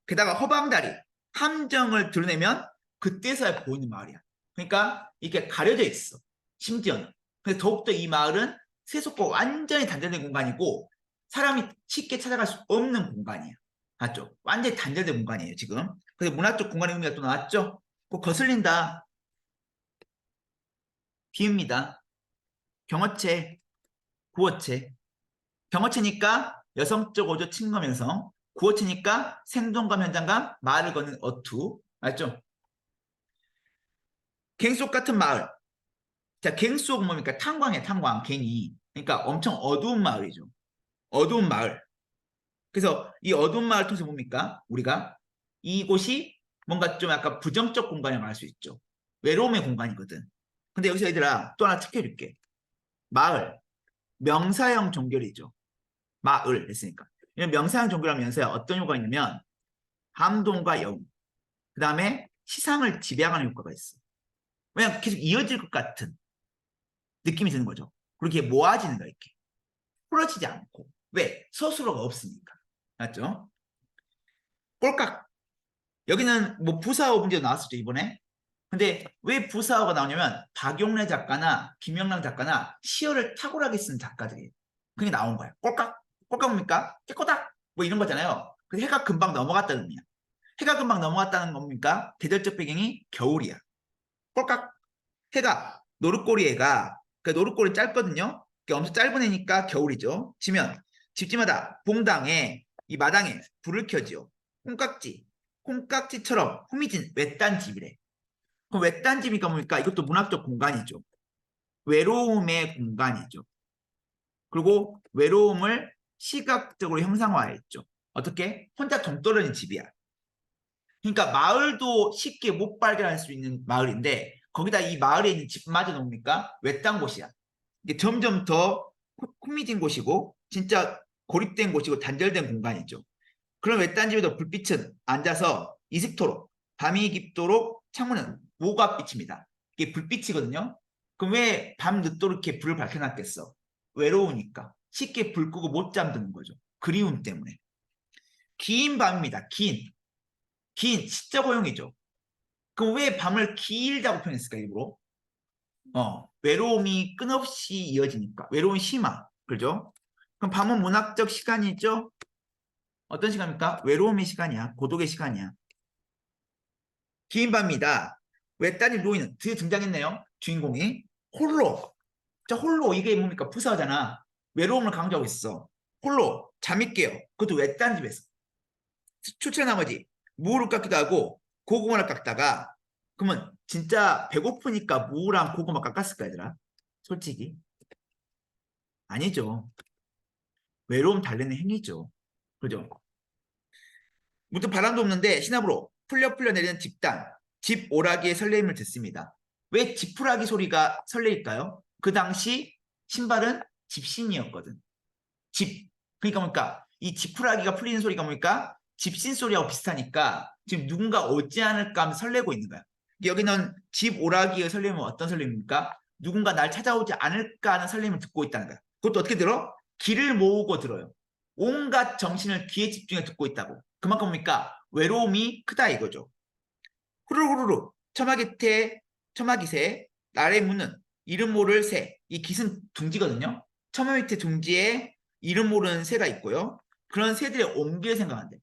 게다가 허방다리, 함정을 드러내면 그때서야 보이는 마을이야. 그러니까 이게 가려져 있어. 심지어는. 근데 더욱더 이 마을은 세속과 완전히 단절된 공간이고 사람이 쉽게 찾아갈 수 없는 공간이야. 맞죠? 완전히 단절된 공간이에요, 지금. 그래서 문화적 공간의 의미가 또 나왔죠? 그 거슬린다. 비읍니다. 경어체, 구어체. 경어체니까 여성적 어조 친검형성, 구어체니까 생동감, 현장감, 말을 거는 어투. 맞죠? 갱속 같은 마을. 자, 갱속 뭡니까? 탄광이에요, 탄광, 갱이. 그러니까 엄청 어두운 마을이죠. 어두운 마을. 그래서 이 어두운 마을 통해서 뭡니까? 우리가 이곳이 뭔가 좀 약간 부정적 공간이라고 할 수 있죠. 외로움의 공간이거든. 근데 여기서 얘들아, 또 하나 특혜줄게. 마을. 명사형 종결이죠. 마을 했으니까. 이런 명사형 종결하면서 어떤 효과가 있냐면 감동과 여운, 그 다음에 시상을 지배하는 효과가 있어. 왜냐면 계속 이어질 것 같은. 느낌이 드는 거죠. 그렇게 모아지는 거야, 이렇게. 풀어지지 않고. 왜? 서술어가 없으니까. 맞죠? 꼴깍. 여기는 뭐 부사어 문제 나왔었죠, 이번에. 근데 왜 부사어가 나오냐면 박용래 작가나 김영랑 작가나 시어를 탁월하게 쓴 작가들이에요. 그게 나온 거야. 꼴깍. 꼴깍 뭡니까? 깨꼬닥. 뭐 이런 거잖아요. 근데 해가 금방 넘어갔다는 의미야. 해가 금방 넘어갔다는 겁니까? 계절적 배경이 겨울이야. 꼴깍. 해가 노릇꼬리 애가 그 노릇꼬리 짧거든요. 엄청 짧은 애니까 겨울이죠. 지면 집집마다 봉당에 이 마당에 불을 켜지요. 콩깍지처럼 후미진 외딴 집이래. 그럼 외딴 집이니까 뭡니까? 이것도 문학적 공간이죠. 외로움의 공간이죠. 그리고 외로움을 시각적으로 형상화했죠. 어떻게? 혼자 동떨어진 집이야. 그러니까 마을도 쉽게 못 발견할 수 있는 마을인데 거기다 이 마을에 있는 집마저 뭡니까? 외딴 곳이야. 이게 점점 더 후미진 곳이고 진짜 고립된 곳이고 단절된 공간이죠. 그런 외딴 집에도 불빛은 앉아서 이슥토록 밤이 깊도록 창문은 무각빛입니다. 이게 불빛이거든요. 그럼 왜 밤 늦도록 이렇게 불을 밝혀놨겠어? 외로우니까. 쉽게 불 끄고 못 잠드는 거죠. 그리움 때문에. 긴 밤입니다. 긴 시적 오용이죠. 그럼 왜 밤을 길다고 표현했을까 일부러? 외로움이 끊없이 이어지니까. 외로운 심화. 그죠? 그럼 밤은 문학적 시간이죠? 어떤 시간입니까? 외로움의 시간이야. 고독의 시간이야. 긴 밤이다. 외딴이 노인은 드디어 등장했네요. 주인공이. 홀로. 자, 홀로. 이게 뭡니까? 부사잖아. 외로움을 강조하고 있어. 홀로. 잠이 깨요. 그것도 외딴 집에서. 출첵 나머지 무를 깎기도 하고 고구마를 깎다가 그러면 진짜 배고프니까 무랑 고구마 깎았을까 얘들아? 솔직히 아니죠. 외로움 달래는 행위죠. 그죠? 무튼 바람도 없는데 시나브로 풀려 내리는 집단 집 오라기의 설레임을 듣습니다. 왜 지푸라기 소리가 설레일까요? 그 당시 신발은 집신이었거든. 집. 그러니까 뭡니까? 이 지푸라기가 풀리는 소리가 뭡니까? 집신 소리하고 비슷하니까 지금 누군가 오지 않을까 하면 설레고 있는 거야. 여기는 집 오라기의 설렘은 어떤 설렘입니까? 누군가 날 찾아오지 않을까 하는 설렘을 듣고 있다는 거야. 그것도 어떻게 들어? 귀를 모으고 들어요. 온갖 정신을 귀에 집중해 듣고 있다고. 그만큼 뭡니까? 외로움이 크다 이거죠. 후루루루 처마기새 날에 묻는 이름 모를 새. 이 깃은 둥지거든요. 처마 밑에 둥지에 이름 모르는 새가 있고요. 그런 새들의 옹기를 생각한대.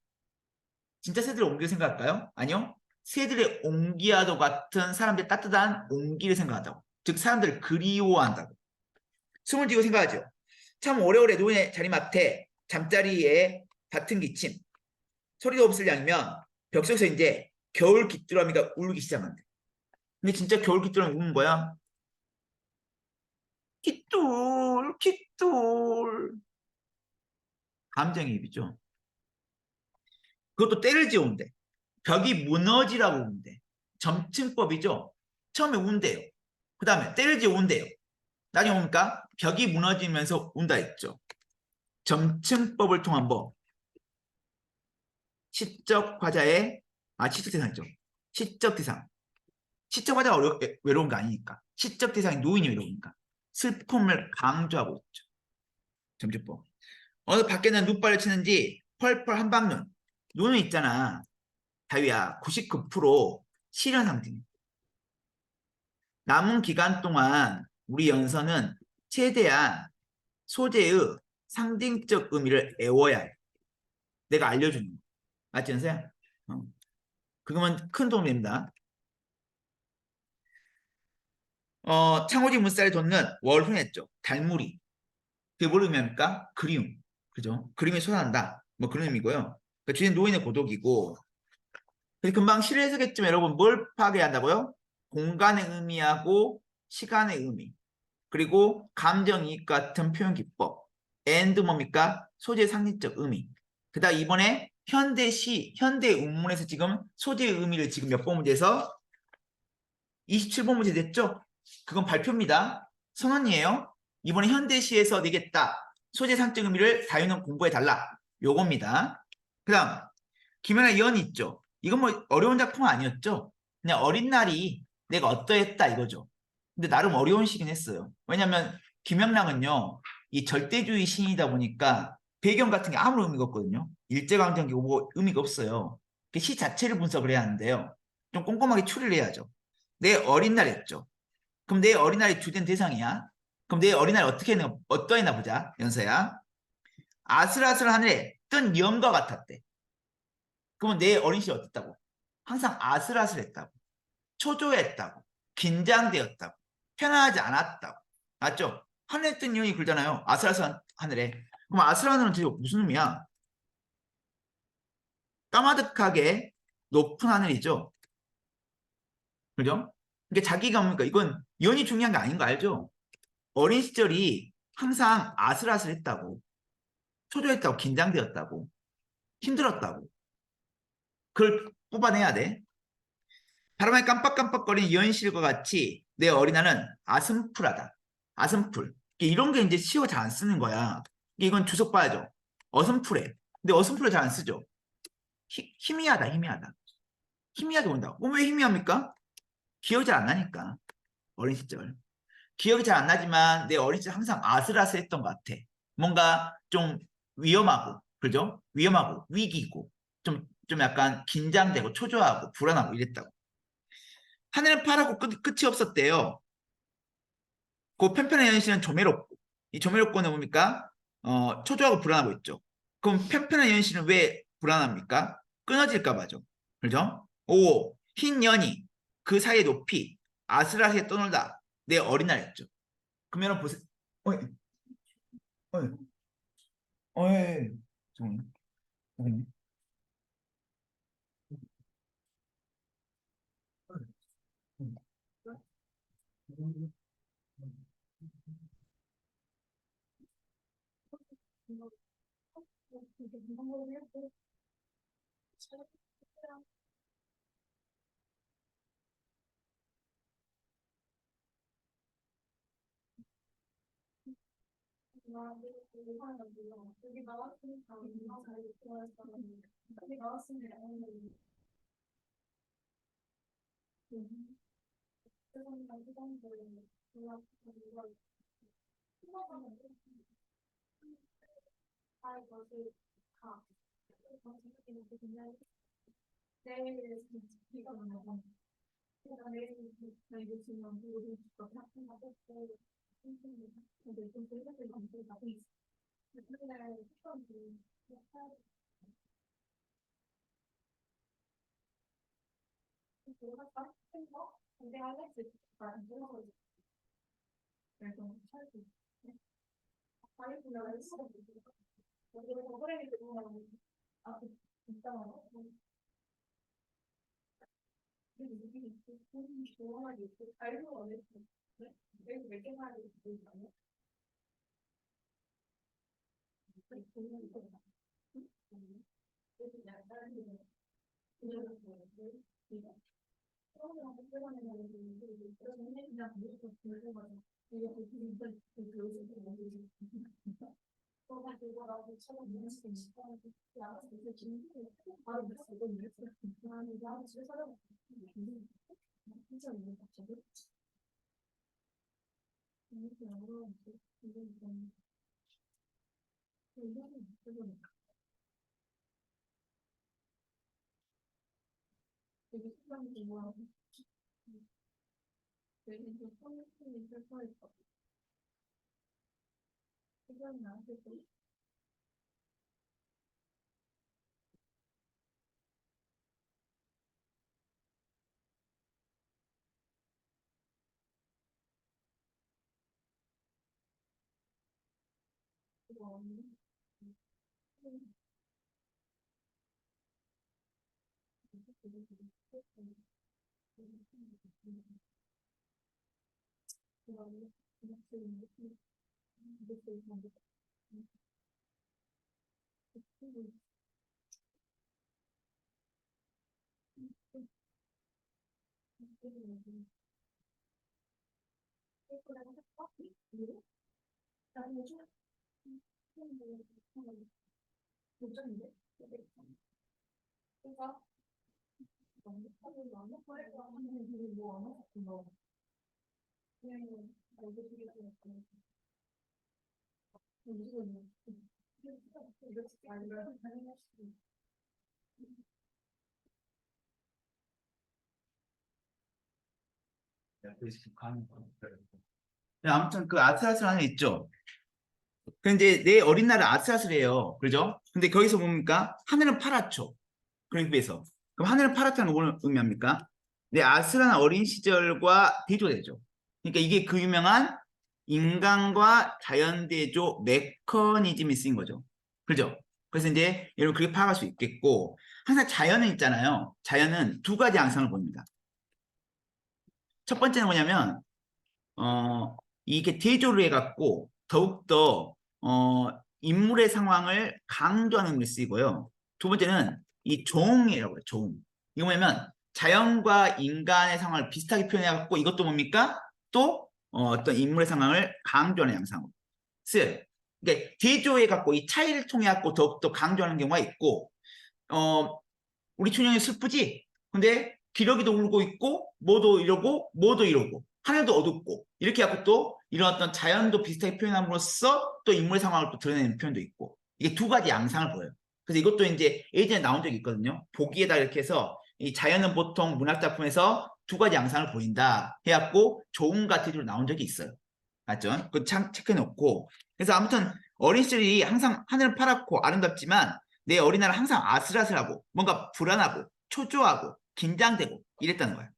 진짜 새들의 옹기를 생각할까요? 아니요. 새들의 옹기와도 같은 사람들의 따뜻한 옹기를 생각한다고. 즉 사람들을 그리워한다고. 숨을 쥐고 생각하죠. 참 오래오래 노인의 자리맡에 잠자리에 같은 기침. 소리도 없을 양이면 벽 속에서 이제 겨울 귀뚜라미가 울기 시작한대. 근데 진짜 겨울 귀뚜라미 우는 거야. 귀뚤, 귀뚤. 감정이입이죠. 그것도 때를 지어온대. 벽이 무너지라고 우는데. 점층법이죠. 처음에 운대요. 그 다음에 때를 지어 운대요. 나중에 뭡니까? 벽이 무너지면서 운다 했죠. 점층법을 통한 법. 시적 화자의 시적 대상이죠. 시적 대상. 시적 화자가 외로운 거 아니니까. 시적 대상이 노인이 외로우니까. 슬픔을 강조하고 있죠. 점층법. 어느 밖에는 눈발을 치는지 펄펄 한방눈. 눈은 있잖아. 다위야 99% 실현 상징. 남은 기간 동안 우리 연서는 최대한 소재의 상징적 의미를 애워야 해. 내가 알려주는 거. 맞지, 연서야? 그거면 큰 도움이 됩니다. 창호지 물살에 돋는 월훈했죠. 달무리. 그게 뭘 의미합니까? 그리움. 그죠? 그림이 솟아난다. 뭐 그런 의미고요. 그 주인 노인의 고독이고. 근데 금방 시를 해석했지만 여러분 뭘 파악해야 한다고요? 공간의 의미하고 시간의 의미. 그리고 감정이입 같은 표현 기법. and 뭡니까? 소재 상징적 의미. 그다음 이번에 현대시, 현대운문에서 지금 소재의 의미를 지금 몇 번 문제에서 27번 문제 됐죠? 그건 발표입니다. 선언이에요. 이번에 현대시에서 내겠다. 소재 상징 의미를 다유는 공부해달라. 요겁니다. 그 다음 김연아 연 있죠? 이건 뭐 어려운 작품 아니었죠? 그냥 어린 날이 내가 어떠했다 이거죠. 근데 나름 어려운 시긴 했어요. 왜냐면 김영랑은요, 이 절대주의 신이다 보니까 배경 같은 게 아무런 의미가 없거든요. 일제강점기 뭐 의미가 없어요. 시 자체를 분석을 해야 하는데요. 좀 꼼꼼하게 추리를 해야죠. 내 어린 날이었죠. 그럼 내 어린 날이 주된 대상이야. 그럼 내 어린 날 어떻게 했나, 어떠했나 보자, 연서야. 아슬아슬 하늘에 뜬 연과 같았대. 그러면 내 어린 시절 어땠다고? 항상 아슬아슬했다고. 초조했다고. 긴장되었다고. 편안하지 않았다고. 맞죠? 하늘에 뜬 연이 굴잖아요. 아슬아슬한 하늘에. 그럼 아슬아슬한 하늘은 도대체 무슨 의미야? 까마득하게 높은 하늘이죠. 그죠? 이게 자기가 뭡니까? 이건 연이 중요한 게 아닌 거 알죠? 어린 시절이 항상 아슬아슬했다고. 초조했다고. 긴장되었다고. 힘들었다고. 그걸 뽑아내야 돼. 바람에 깜빡깜빡거리는 연실과 같이 내 어린아는 아슴풀하다. 아슴풀. 이런 게 이제 시어 잘 안 쓰는 거야. 이건 주석 봐야죠. 어슴풀해. 근데 어슴풀을 잘 안 쓰죠. 희미하다, 희미하다. 희미하게 온다. 왜 희미합니까? 기억이 잘 안 나니까. 어린 시절. 기억이 잘 안 나지만 내 어린 시절 항상 아슬아슬했던 것 같아. 뭔가 좀 위험하고, 그죠? 위험하고, 위기고, 좀 약간 긴장되고, 초조하고, 불안하고 이랬다고. 하늘은 파랗고 끝이 없었대요. 그 편편한 현실은 조매롭고, 이 조매롭고는 뭡니까? 초조하고 불안하고 있죠. 그럼 편편한 현실은 왜 불안합니까? 끊어질까 봐죠. 그죠? 오, 흰 연이 그 사이에 높이 아슬아슬하게 떠놀다 내 어린아이였죠. 그러면 보세요. 어이, 어이, 어이, 잠깐만요. 잠깐만요. 네, 아무튼 그 아슬아슬 하나 있죠. 근데 내 어린 날은 아슬아슬해요. 그죠? 근데 거기서 뭡니까? 하늘은 파랗죠. 그러기 위해서. 그럼 하늘은 파랗다는 걸 의미합니까? 내 아슬한 어린 시절과 대조되죠. 그러니까 이게 그 유명한 인간과 자연 대조 메커니즘이 쓰인 거죠. 그죠? 그래서 이제 여러분 그렇게 파악할 수 있겠고, 항상 자연은 있잖아요. 자연은 두 가지 양상을 보입니다. 첫 번째는 뭐냐면 이게 대조를 해갖고 더욱더 인물의 상황을 강조하는 의미를 쓰이고요. 두 번째는 이 조응이라고 해요. 조응. 이거 뭐냐면 자연과 인간의 상황을 비슷하게 표현해갖고 이것도 뭡니까? 또 어떤 인물의 상황을 강조하는 양상으로 쓰여요. 그러니까 대조해갖고 이 차이를 통해갖고 더욱더 강조하는 경우가 있고, 우리 춘향이 슬프지? 근데 기러기도 울고 있고 뭐도 이러고 뭐도 이러고 하늘도 어둡고 이렇게 하고 또 이런 어떤 자연도 비슷하게 표현함으로써 또 인물의 상황을 또 드러내는 표현도 있고, 이게 두 가지 양상을 보여요. 그래서 이것도 이제 예전에 나온 적이 있거든요. 보기에다 이렇게 해서 이 자연은 보통 문학작품에서 두 가지 양상을 보인다 해갖고 조음과 대조로 나온 적이 있어요. 맞죠? 그 체크해 놓고. 그래서 아무튼 어린 시절이 항상 하늘은 파랗고 아름답지만 내 어린아이는 항상 아슬아슬하고 뭔가 불안하고 초조하고 긴장되고 이랬다는 거예요.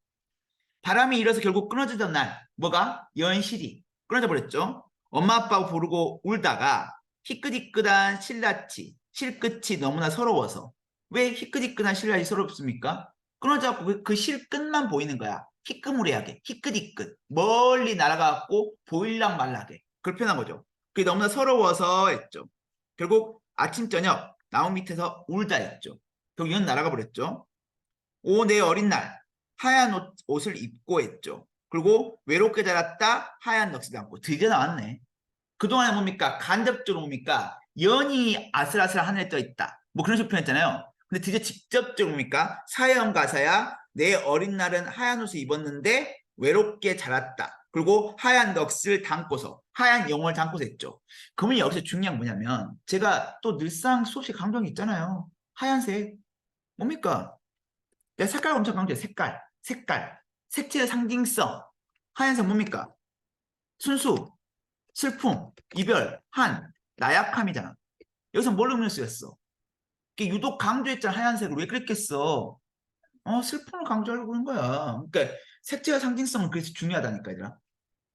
바람이 일어서 결국 끊어지던 날, 뭐가? 연실이 끊어져 버렸죠. 엄마 아빠 부르고 울다가 희끗희끗한 실라치 실끝이 너무나 서러워서. 왜 희끗희끗한 실라치 서럽습니까? 끊어져갖고 그 실끝만 보이는 거야. 희끄무레하게 희끗희끗 멀리 날아가갖고 보일랑 말라게 그걸 표현한 거죠. 그게 너무나 서러워서 했죠. 결국 아침 저녁 나무 밑에서 울다 했죠. 결국 이건 날아가 버렸죠. 오 내 어린 날 하얀 옷을 입고 했죠. 그리고 외롭게 자랐다 하얀 넋을 안고. 드디어 나왔네. 그동안에 뭡니까? 간접적으로 뭡니까? 연이 아슬아슬 하늘에 떠 있다. 뭐 그런 식으로 표현했잖아요. 근데 드디어 직접적으로 뭡니까? 사형 가사야 내 어린 날은 하얀 옷을 입었는데 외롭게 자랐다. 그리고 하얀 넋을 담고서 하얀 영혼을 담고서 했죠. 그러면 여기서 중요한 게 뭐냐면 제가 또 늘상 수없이 강조한 게 있잖아요. 하얀색 뭡니까? 내가 색깔 엄청 강조해. 색깔, 색채의 상징성. 하얀색 뭡니까? 순수, 슬픔, 이별, 나약함이잖아. 여기서 뭘 의미를 쓰였어? 유독 강조했잖아, 하얀색을. 왜 그랬겠어? 슬픔을 강조하려고 그런 거야. 그러니까 색채와 상징성은 그래서 중요하다니까, 얘들아.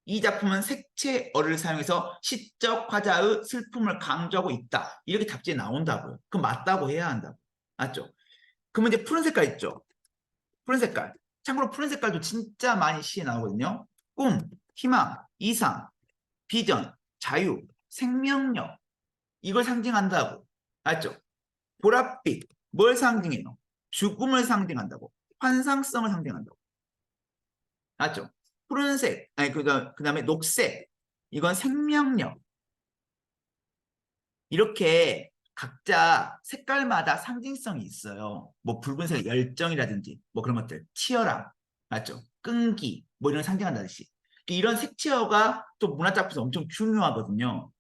이 작품은 색채어를 사용해서 시적 화자의 슬픔을 강조하고 있다. 이렇게 답지에 나온다고요. 그럼 맞다고 해야 한다고. 맞죠? 그러면 이제 푸른 색깔 있죠? 푸른 색깔. 참고로 푸른 색깔도 진짜 많이 시에 나오거든요. 꿈, 희망, 이상, 비전, 자유, 생명력. 이걸 상징한다고. 알죠? 보랏빛. 뭘 상징해요? 죽음을 상징한다고. 환상성을 상징한다고. 알죠? 푸른색. 아니, 그다음에 녹색. 이건 생명력. 이렇게 각자 색깔마다 상징성이 있어요. 뭐 붉은색 열정이라든지 뭐 그런 것들, 치열함, 맞죠? 끈기, 뭐 이런 상징한다듯이. 이런 색채어가 또 문화작품에서 엄청 중요하거든요.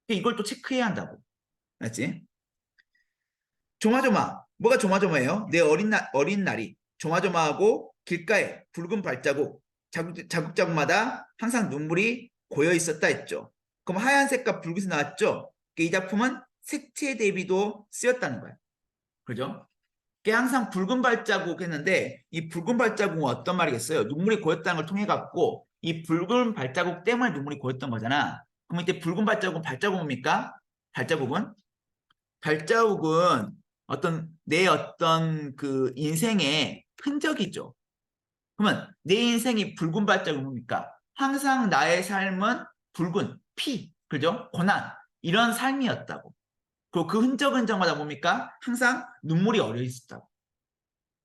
이걸 또 체크해야 한다고. 맞지? 조마조마. 뭐가 조마조마해요? 내 어린 날이 조마조마하고 길가에 붉은 발자국, 자국자국마다 항상 눈물이 고여 있었다 했죠. 그럼 하얀색과 붉은색 나왔죠? 이 작품은 색채 대비도 쓰였다는 거예요. 그죠? 이게 항상 붉은 발자국 했는데 이 붉은 발자국은 어떤 말이겠어요? 눈물이 고였다는 걸 통해 갖고 이 붉은 발자국 때문에 눈물이 고였던 거잖아. 그럼 이때 붉은 발자국은 뭡니까? 발자국은 내 어떤 그 인생의 흔적이죠. 그러면 내 인생이 붉은 발자국은 뭡니까? 항상 나의 삶은 붉은 피, 그죠? 고난 이런 삶이었다고. 그리고 그 흔적마다 뭡니까? 항상 눈물이 어려 있었다고.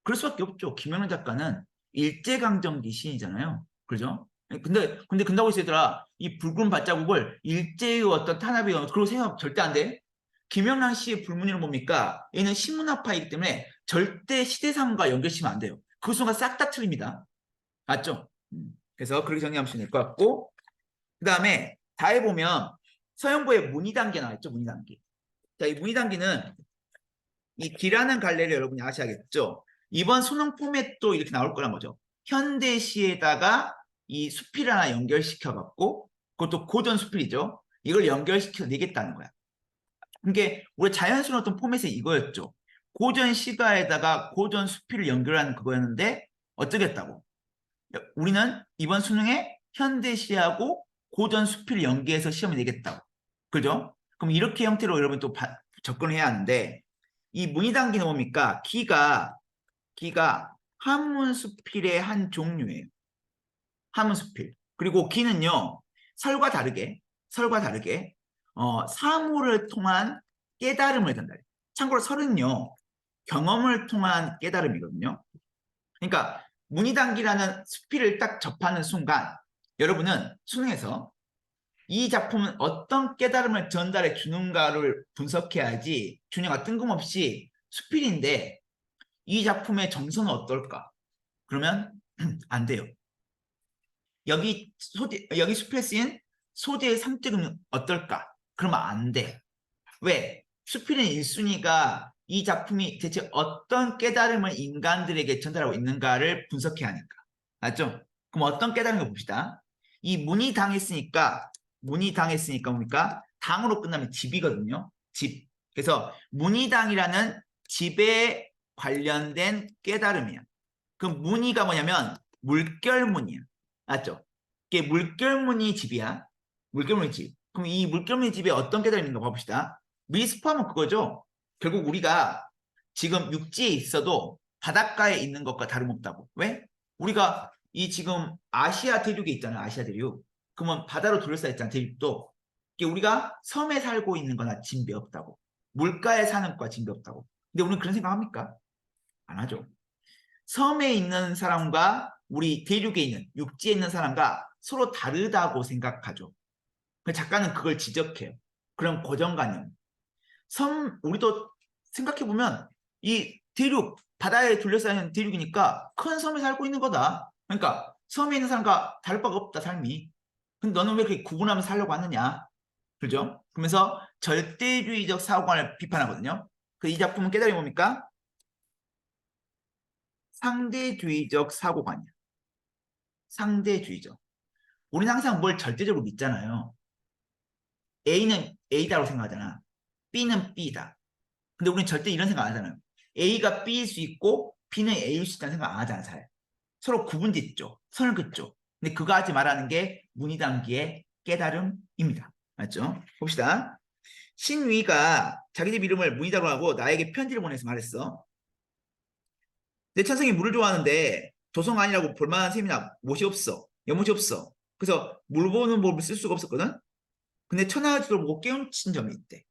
그럴 수밖에 없죠. 김영란 작가는 일제강점기 시인이잖아요. 그죠? 근데 근다고 해서 얘들아, 이 붉은 발자국을 일제의 어떤 탄압이 그런 생각 절대 안 돼. 김영란 씨의 불문율은 뭡니까? 얘는 신문학파이기 때문에 절대 시대상과 연결시키면 안 돼요. 그 순간 싹 다 틀립니다. 맞죠? 그래서 그렇게 정리하시면 될 것 같고, 그 다음에 다 해보면 서형부에 문의단계 나와있죠. 문의단계. 자, 이 문의단계는 이 기라는 갈래를 여러분이 아셔야겠죠. 이번 수능 포맷도 이렇게 나올 거란 거죠. 현대시에다가 이 수필 하나 연결시켜 갖고, 그것도 고전 수필이죠. 이걸 연결시켜 내겠다는 거야. 이게 우리 자연스러운 어떤 포맷이 이거였죠. 고전 시가에다가 고전 수필을 연결하는 그거였는데 어쩌겠다고. 우리는 이번 수능에 현대시하고 고전 수필을 연계해서 시험을 내겠다고. 그죠? 그럼 이렇게 형태로 여러분 또 접근을 해야 하는데, 이 문의단계는 뭡니까? 기가 한문수필의 한 종류예요. 한문수필. 그리고 기는요, 설과 다르게 사물을 통한 깨달음을 전달해. 참고로 설은요, 경험을 통한 깨달음이거든요. 그러니까 문의단기라는 수필을 딱 접하는 순간 여러분은 수능에서 이 작품은 어떤 깨달음을 전달해 주는가를 분석해야지, 준영아 뜬금없이 수필인데 이 작품의 정서는 어떨까? 그러면 안 돼요. 여기 수필에 쓰인 소재의 상징은 어떨까? 그러면 안 돼. 왜? 수필은 1순위가 이 작품이 대체 어떤 깨달음을 인간들에게 전달하고 있는가를 분석해야 하니까. 맞죠? 그럼 어떤 깨달음을 봅시다. 이 문의당했으니까 뭡니까? 당으로 끝나면 집이거든요. 집. 그래서 문의당이라는 집에 관련된 깨달음이야. 그럼 문의가 뭐냐면 물결문이야. 맞죠? 이게 물결문이 집이야. 물결문이 집. 그럼 이 물결문이 집에 어떤 깨달음이 있는가 봅시다. 미스포하면 그거죠. 결국 우리가 지금 육지에 있어도 바닷가에 있는 것과 다름없다고. 왜? 우리가 이 지금 아시아 대륙에 있잖아요. 아시아 대륙. 그러면 바다로 둘러싸여 있잖아. 대륙도. 이게 우리가 섬에 살고 있는 거나 진배 없다고. 물가에 사는 것과 진배 없다고. 근데 우리는 그런 생각 합니까? 안 하죠. 섬에 있는 사람과 우리 대륙에 있는, 육지에 있는 사람과 서로 다르다고 생각하죠. 작가는 그걸 지적해요. 그런 고정관념. 우리도 생각해보면 이 대륙, 바다에 둘러싸인 대륙이니까 큰 섬에 살고 있는 거다. 그러니까 섬에 있는 사람과 다를 바가 없다, 삶이. 근데 너는 왜 그렇게 구분하면서 살려고 하느냐? 그죠? 그러면서 절대주의적 사고관을 비판하거든요. 이 작품은 깨달음이 뭡니까? 상대주의적 사고관이야. 상대주의적. 우리는 항상 뭘 절대적으로 믿잖아요. A는 A다라고 생각하잖아. B는 B다. 근데 우리는 절대 이런 생각 안 하잖아요. A가 B일 수 있고 B는 A일 수 있다는 생각 안 하잖아, 잘. 서로 구분짓죠. 선을 긋죠. 근데 그거 하지 말라는 게 문희단기의 깨달음입니다. 맞죠? 봅시다. 신위가 자기 집 이름을 문희다로 하고 나에게 편지를 보내서 말했어. 내 천성이 물을 좋아하는데 조성 아니라고 볼만한 셈이나 못이 없어. 연못이 없어. 그래서 물 보는 법을 쓸 수가 없었거든. 근데 천하의 지도를 보고 깨우친 점이 있대.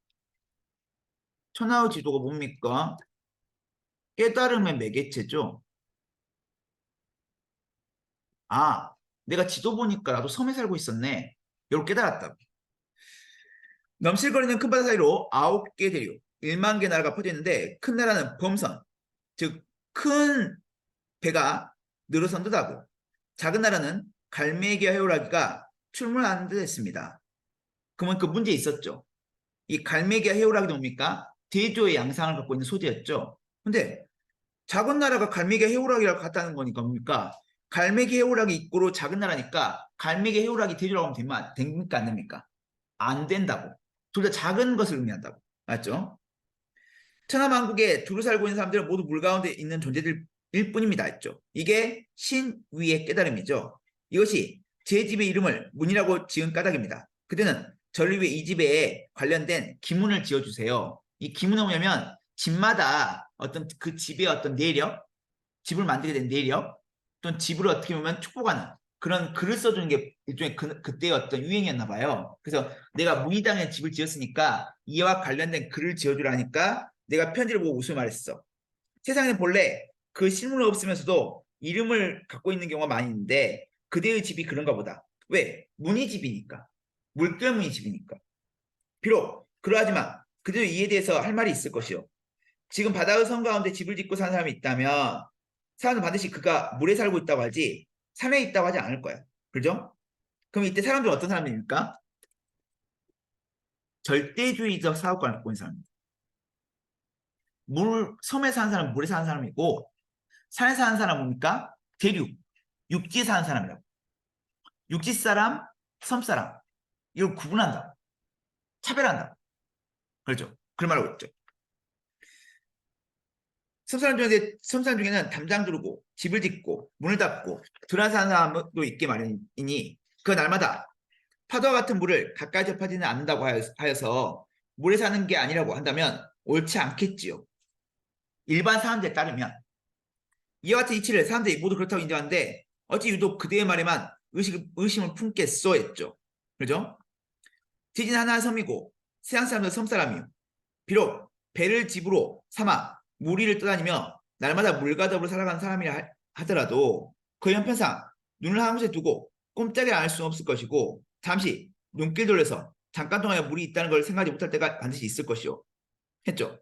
천하의 지도가 뭡니까? 깨달음의 매개체죠. 아, 내가 지도 보니까 나도 섬에 살고 있었네. 이걸 깨달았다고. 넘실거리는 큰 바다 사이로 9개 대륙, 1만 개 나라가 퍼져 있는데 큰 나라는 범선, 즉 큰 배가 늘어선 듯하고 작은 나라는 갈매기와 해오라기가 출몰하는 듯 했습니다. 그러면 그 문제 있었죠. 이 갈매기와 해오라기도 뭡니까? 대조의 양상을 갖고 있는 소재였죠. 근데 작은 나라가 갈매기와 해오라기를 갖다는 거니까 뭡니까? 갈매기 해오라기 입고로 작은 나라니까 갈매기 해오라기 대조라고 하면 됩니까? 안 됩니까? 안 된다고. 둘 다 작은 것을 의미한다고. 맞죠? 천하만국에 두루 살고 있는 사람들은 모두 물 가운데 있는 존재들일 뿐입니다. 했죠. 이게 신위의 깨달음이죠. 이것이 제 집의 이름을 문이라고 지은 까닭입니다. 그때는 저를 위해 이 집에 관련된 기문을 지어주세요. 이 기문은 뭐냐면 집마다 어떤 그 집의 어떤 내력, 집을 만들게 된 내력, 또는 집을 어떻게 보면 축복하는 그런 글을 써주는 게 일종의 그때의 어떤 유행이었나 봐요. 그래서 내가 무의당에 집을 지었으니까 이와 관련된 글을 지어주라니까 내가 편지를 보고 웃으며 말했어. 세상에는 본래 그 실물은 없으면서도 이름을 갖고 있는 경우가 많이 있는데 그대의 집이 그런가 보다. 왜? 문이 집이니까. 물결문이 집이니까. 비록 그러하지만 그대도 이에 대해서 할 말이 있을 것이요. 지금 바다의 섬 가운데 집을 짓고 사는 사람이 있다면 사람은 반드시 그가 물에 살고 있다고 하지 산에 있다고 하지 않을 거야. 그죠? 그럼 이때 사람들은 어떤 사람들입니까? 절대주의적 사고관을 갖고 있는 사람입니다. 섬에 사는 사람은 물에 사는 사람이고, 산에 사는 사람은 뭡니까? 대륙, 육지에 사는 사람이라고. 육지 사람, 섬 사람. 이걸 구분한다. 차별한다. 그렇죠? 그런 말하고 있죠. 섬 사람 중에는 담장 두르고, 집을 짓고, 문을 닫고, 들어 사는 사람도 있게 마련이니, 그 날마다 파도와 같은 물을 가까이 접하지는 않는다고 하여서 물에 사는 게 아니라고 한다면 옳지 않겠지요. 일반 사람들에 따르면 이와 같은 이치를 사람들이 모두 그렇다고 인정하는데 어찌 유독 그대의 말에만 의심을 품겠소 했죠. 그죠? 지진 하나의 섬이고 세상 사람들 섬사람이요. 비록 배를 집으로 삼아 무리를 떠다니며 날마다 물과 더불어 살아가는 사람이라 하더라도 그 형편상 눈을 한 곳에 두고 꼼짝이 안 할 수는 없을 것이고 잠시 눈길 돌려서 잠깐 동안에 물이 있다는 걸 생각하지 못할 때가 반드시 있을 것이요. 했죠.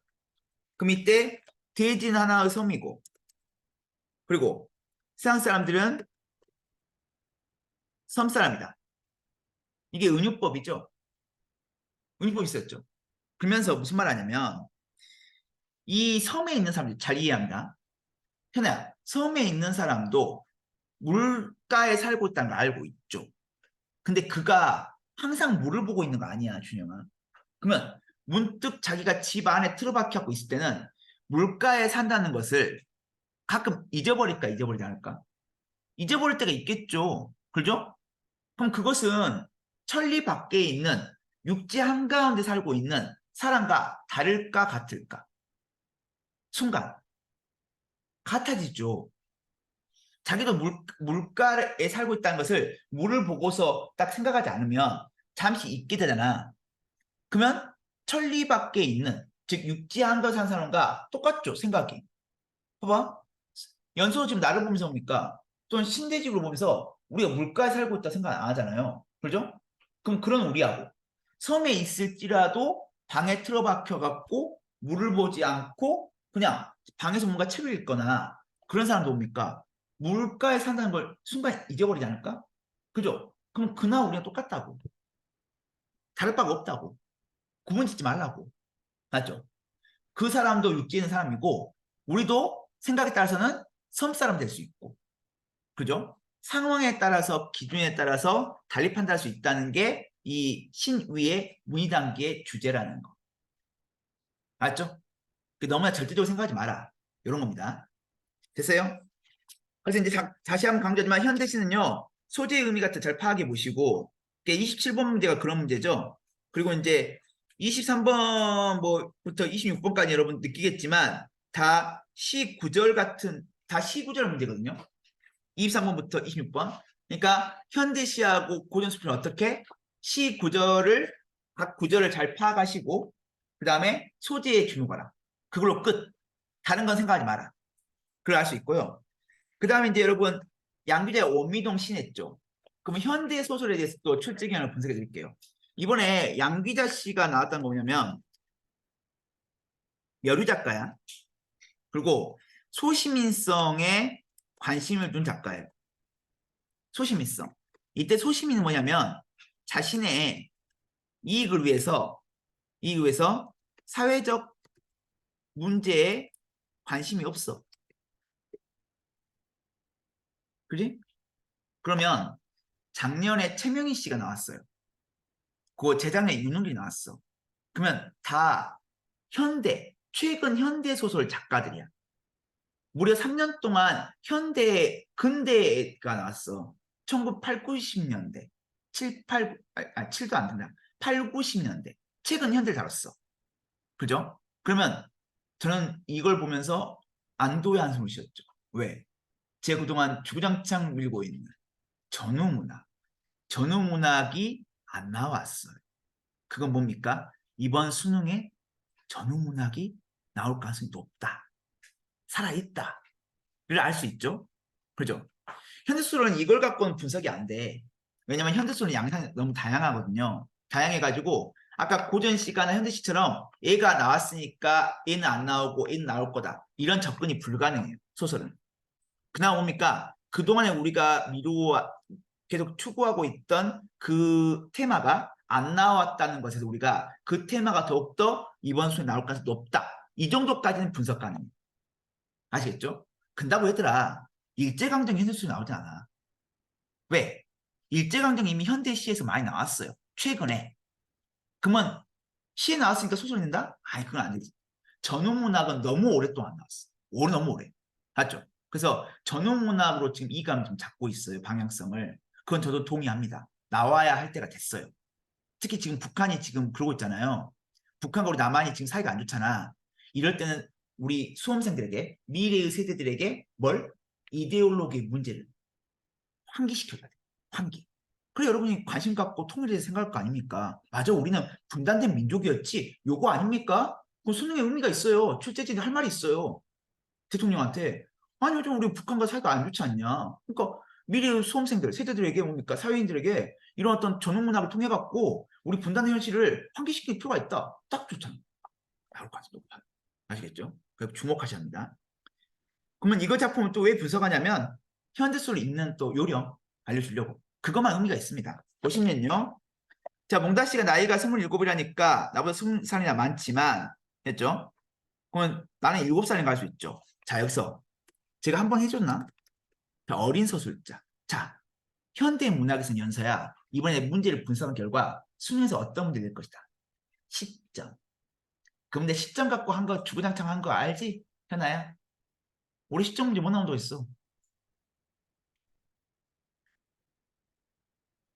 그럼 이때 대진 하나의 섬이고 그리고 세상 사람들은 섬 사람이다. 이게 은유법이죠. 은유법이 있었죠. 그러면서 무슨 말 하냐면 이 섬에 있는 사람들 잘 이해합니다. 현아야, 섬에 있는 사람도 물가에 살고 있다는 걸 알고 있죠. 근데 그가 항상 물을 보고 있는 거 아니야, 준영아. 그러면 문득 자기가 집 안에 틀어박혀갖고 있을 때는 물가에 산다는 것을 가끔 잊어버릴까, 잊어버리지 않을까? 잊어버릴 때가 있겠죠. 그죠? 그럼 그것은 천리 밖에 있는 육지 한가운데 살고 있는 사람과 다를까, 같을까? 순간, 같아지죠. 자기도 물가에 살고 있다는 것을 물을 보고서 딱 생각하지 않으면 잠시 잊게 되잖아. 그러면 천리 밖에 있는, 즉 육지 한가운데 사는 사람과 똑같죠, 생각이. 봐봐. 연소 지금 나를 보면서 옵니까? 또는 신대집으로 보면서 우리가 물가에 살고 있다 생각 안 하잖아요. 그죠? 그럼 그런 우리하고 섬에 있을지라도 방에 틀어박혀 갖고 물을 보지 않고 그냥 방에서 뭔가 책을 읽거나 그런 사람도 옵니까? 물가에 산다는 걸 순간 잊어버리지 않을까? 그죠? 그럼 그나 우리가 똑같다고. 다를 바가 없다고. 구분 짓지 말라고. 맞죠? 그 사람도 육지에 있는 사람이고 우리도 생각에 따라서는 섬 사람 될 수 있고 그죠? 상황에 따라서 기준에 따라서 달리 판단할 수 있다는 게 이 신위의 문의단계의 주제라는 거. 맞죠? 너무나 절대적으로 생각하지 마라. 이런 겁니다. 됐어요? 그래서 이제 다시 한번 강조하지만 현대시는요. 소재의 의미 같은 잘 파악해 보시고 27번 문제가 그런 문제죠. 그리고 이제 23번 뭐부터 26번까지 여러분 느끼겠지만 다 시구절 같은 다 시구절 문제거든요. 23번부터 26번. 그러니까 현대시하고 고전수필은 어떻게? 시 구절을 각 구절을 잘 파악하시고 그 다음에 소재의 주목하라. 그걸로 끝. 다른 건 생각하지 마라. 그걸 알 수 있고요. 그 다음에 이제 여러분 양규자의 원미동 신했죠. 그러면 현대 소설에 대해서 또 출제경을 분석해 드릴게요. 이번에 양귀자 씨가 나왔던 거 뭐냐면 여류 작가야. 그리고 소시민성에 관심을 둔 작가예요. 소시민성. 이때 소시민은 뭐냐면 자신의 이익을 위해서 사회적 문제에 관심이 없어. 그지? 그러면 작년에 최명희 씨가 나왔어요. 그 재작년에 윤은리 나왔어. 그러면 다 최근 현대 소설 작가들이야. 무려 3년 동안 근대가 나왔어. 1980, 90년대. 7도 안 된다. 8, 90년대. 최근 현대를 다뤘어. 그죠? 그러면 저는 이걸 보면서 안도의 한숨을 쉬었죠. 왜? 제가 그동안 주구장창 밀고 있는 전후문학이 안 나왔어요. 그건 뭡니까? 이번 수능에 전후문학이 나올 가능성이 높다. 살아있다. 를 알 수 있죠. 그죠? 현대소설은 이걸 갖고는 분석이 안 돼. 왜냐면 현대소설은 양상이 너무 다양하거든요. 다양해가지고 아까 고전 시가나 현대 시처럼 얘가 나왔으니까 얘는 안 나오고 얘는 나올 거다. 이런 접근이 불가능해요. 소설은. 그나마 뭡니까? 그동안에 우리가 계속 추구하고 있던 그 테마가 안 나왔다는 것에서 우리가 그 테마가 더욱더 이번 수에 나올 가능성이 높다. 이 정도까지는 분석 가능해요. 아시겠죠? 근다고 얘들아, 일제강점기 현대수에 나오지 않아. 왜? 일제강점기 이미 현대시에서 많이 나왔어요. 최근에. 그러면 시에 나왔으니까 소설 낸다? 아니, 그건 안 되지. 전후문학은 너무 오랫동안 나왔어. 너무 오래. 맞죠? 그래서 전후문학으로 지금 이감을 좀 잡고 있어요. 방향성을. 그건 저도 동의합니다. 나와야 할 때가 됐어요. 특히 지금 북한이 지금 그러고 있잖아요. 북한과 우리 남한이 지금 사이가 안 좋잖아. 이럴 때는 우리 수험생들에게, 미래의 세대들에게 뭘? 이데올로기의 문제를 환기시켜야 돼. 환기. 그래 여러분이 관심 갖고 통일에 대해서 생각할 거 아닙니까? 맞아, 우리는 분단된 민족이었지. 요거 아닙니까? 그 수능의 의미가 있어요. 출제진이 할 말이 있어요. 대통령한테. 아니 요즘 우리 북한과 사이가 안 좋지 않냐. 그러니까 미래의 수험생들, 세대들에게 뭡니까? 사회인들에게 이런 어떤 전후문학을 통해 갖고 우리 분단의 현실을 환기시킬 필요가 있다. 딱 좋잖아. 나올 것 같습니다. 아시겠죠? 그래서 주목하셔야 합니다. 그러면 이거 작품을 또 왜 분석하냐면 현대소를 읽는 또 요령 알려주려고. 그것만 의미가 있습니다. 보시면요. 자, 몽다 씨가 나이가 27이라니까 나보다 20살이나 많지만 했죠? 그러면 나는 7살인 갈 수 있죠. 자, 여기서 제가 한번 해줬나? 자, 어린 서술자. 자, 현대 문학에서는 연서야. 이번에 문제를 분석한 결과 수능에서 어떤 문제 낼 것이다. 10점. 그런데 10점 갖고 한 거 주구장창 한 거 알지? 현아야? 우리 10점 문제 못 나온다고 했어.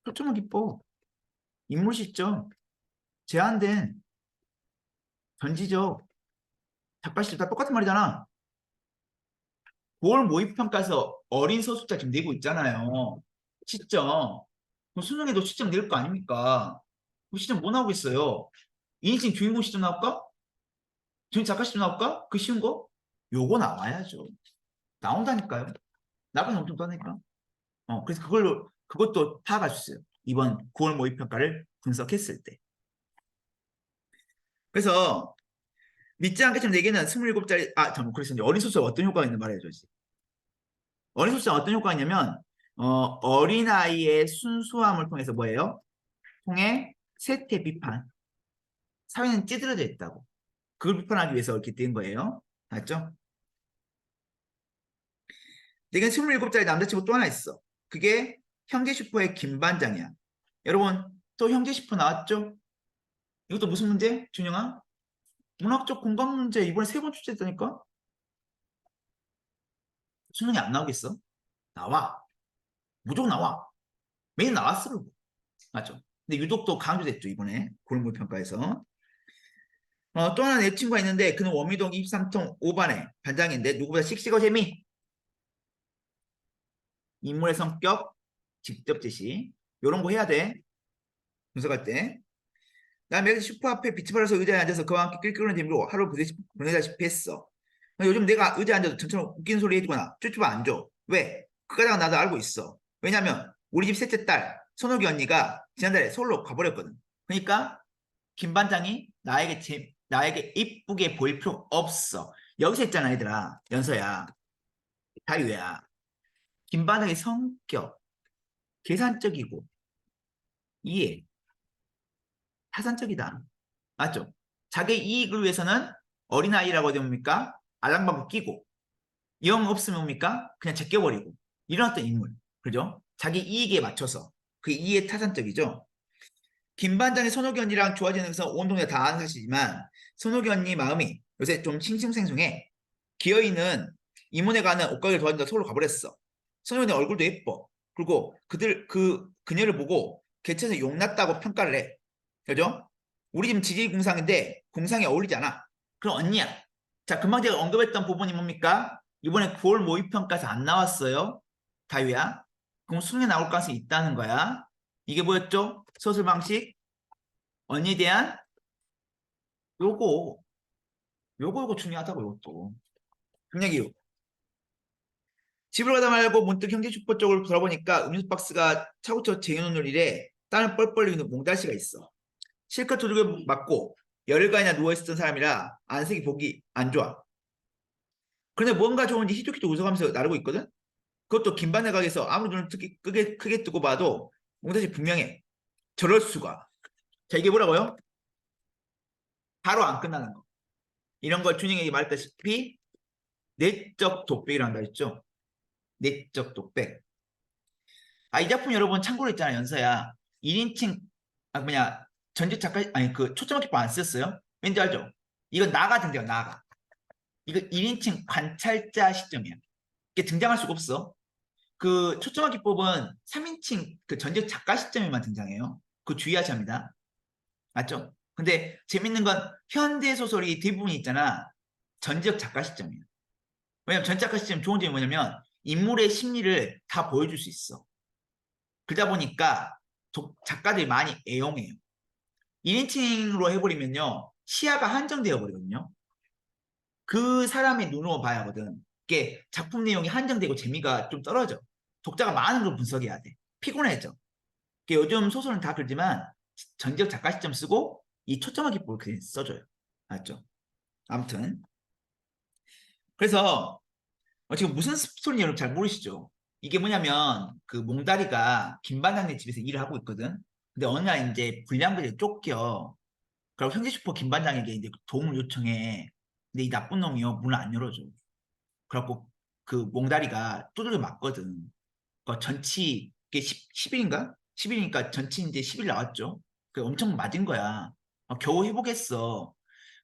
표점은 기뻐. 인물 시점. 제한된 전지적 작가 시점 다 똑같은 말이잖아. 9월 모의평가에서 어린 서술자 지금 내고 있잖아요. 시점. 그럼 수능에도 시점 낼 거 아닙니까? 그 시점 뭐 나오겠어요? 인생 주인공 시점 나올까? 주인 작가 시점 나올까? 그 쉬운 거? 요거 나와야죠. 나온다니까요. 나쁜 엄청 떠니까. 그래서 그것도 파악할 수 있어요. 이번 9월 모의평가를 분석했을 때. 그래서 믿지 않겠지만 내게는 27짜리, 잠깐, 그래서 어린 소설 어떤 효과가 있는 말해줘야지. 어린 소설은 어떤 효과가 있냐면, 어린아이의 순수함을 통해서 뭐예요? 통해 세태 비판. 사회는 찌들어져 있다고. 그걸 비판하기 위해서 이렇게 된 거예요. 맞죠? 내겐 27짜리 남자친구 또 하나 있어. 그게 형제 슈퍼의 김반장이야. 여러분, 또 형제 슈퍼 나왔죠? 이것도 무슨 문제? 준영아? 문학적 공감 문제 이번에 3번 출제했다니까? 수능이 안 나오겠어? 나와. 무조건 나와. 매일 나왔어. 맞죠? 근데 유독 또 강조됐죠, 이번에. 고등부평가에서. 또 하나 내 친구가 있는데 그는 월미동 23통 5반의 반장인데 누구보다 씩씩하고 재미. 인물의 성격, 직접 제시. 이런 거 해야 돼. 분석할 때. 나 매일 슈퍼 앞에 빛이 발라서 의자에 앉아서 그와 함께 낄낄거리는 재미로 하루 보내다시피 했어. 요즘 내가 의자에 앉아도 전처럼 웃기는 소리 해주거나 쭈쭈바 안 줘. 왜? 그 가닥은 나도 알고 있어. 왜냐면 우리 집 셋째 딸 선옥이 언니가 지난달에 서울로 가버렸거든. 그러니까 김 반장이 나에게 이쁘게 보일 필요 없어. 여기서 했잖아, 얘들아. 연서야. 다유야. 김 반장의 성격, 계산적이고 이해, 타산적이다. 맞죠? 자기 이익을 위해서는 어린아이라고 하면 뭡니까? 알랑방구 끼고 영 없으면 뭡니까? 그냥 제껴버리고 이런 어떤 인물. 그죠? 자기 이익에 맞춰서 그 이해 타산적이죠. 김 반장의 선옥이 언니랑 좋아지는 것은 온 동네가 다 아는 사실이지만 선옥이 언니 마음이 요새 좀 싱싱생숭해. 기어이는 이모네 가는 옷가게를 도와준다 서울로 가버렸어. 선옥이 언니 얼굴도 예뻐. 그리고 그녀를 보고 개천에서 용났다고 평가를 해. 그죠? 우리 집 지지 공상인데 공상에 어울리지 않아. 그럼 언니야. 자, 금방 제가 언급했던 부분이 뭡니까? 이번에 9월 모의평가에서 안 나왔어요. 다유야. 그럼 수능에 나올 가능성이 있다는 거야. 이게 뭐였죠? 서술 방식, 언니에 대한 요거, 요거 중요하다고, 요것도. 중요해요. 집을 가다 말고 문득 형제 슈퍼 쪽을 돌아보니까 음료수 박스가 차고쳐 쟁여놓은 일에 땀을 뻘뻘 흘리는 몽달씨가 있어. 실컷 두들겨 맞고 열흘간이나 누워있었던 사람이라 안색이 보기 안 좋아. 그런데 뭔가 좋은지 희죽희죽 웃어가면서 나르고 있거든? 그것도 김반장 가게에서 아무리 눈을 크게 뜨고 봐도 몽다시 분명해. 저럴 수가. 자, 이게 뭐라고요? 바로 안 끝나는 거. 이런 걸 준영에게 말했다시피 내적 독백이라는 거 있죠. 내적 독백. 아, 이 작품 여러분 참고로 있잖아, 연서야. 1인칭, 뭐냐, 전직 작가, 아니, 그 초점화 기법 안 썼어요? 왠지 알죠? 이건 나가 등장, 나가. 이거 1인칭 관찰자 시점이야. 이게 등장할 수가 없어. 그 초점화 기법은 3인칭 그 전직 작가 시점에만 등장해요. 그거 주의하셔야 합니다. 맞죠? 근데 재밌는 건 현대 소설이 대부분 있잖아. 전직 작가 시점이야. 왜냐면 전직 작가 시점 좋은 점이 뭐냐면 인물의 심리를 다 보여줄 수 있어. 그러다 보니까 작가들이 많이 애용해요. 1인칭으로 해버리면요. 시야가 한정되어 버리거든요. 그 사람의 눈으로 봐야 하거든. 이게 작품 내용이 한정되고 재미가 좀 떨어져. 독자가 많은 걸 분석해야 돼. 피곤해져. 요즘 소설은 다 그러지만 전적 작가 시점 쓰고 이 초점화 기법을 그냥 써줘요. 알죠? 아무튼 그래서 지금 무슨 스토리인지 여러분 잘 모르시죠? 이게 뭐냐면 그 몽다리가 김반장네 집에서 일을 하고 있거든. 근데 어느 날 이제 불량배들이 쫓겨. 그리고 현지슈퍼 김반장에게 이제 도움을 요청해. 근데 이 나쁜 놈이요 문을 안 열어줘. 그래갖고 그 몽다리가 두들겨 맞거든. 그 전치 이게 10일인가? 10일이니까 전치 이제 10일 나왔죠. 그 엄청 맞은 거야. 겨우 회복했어.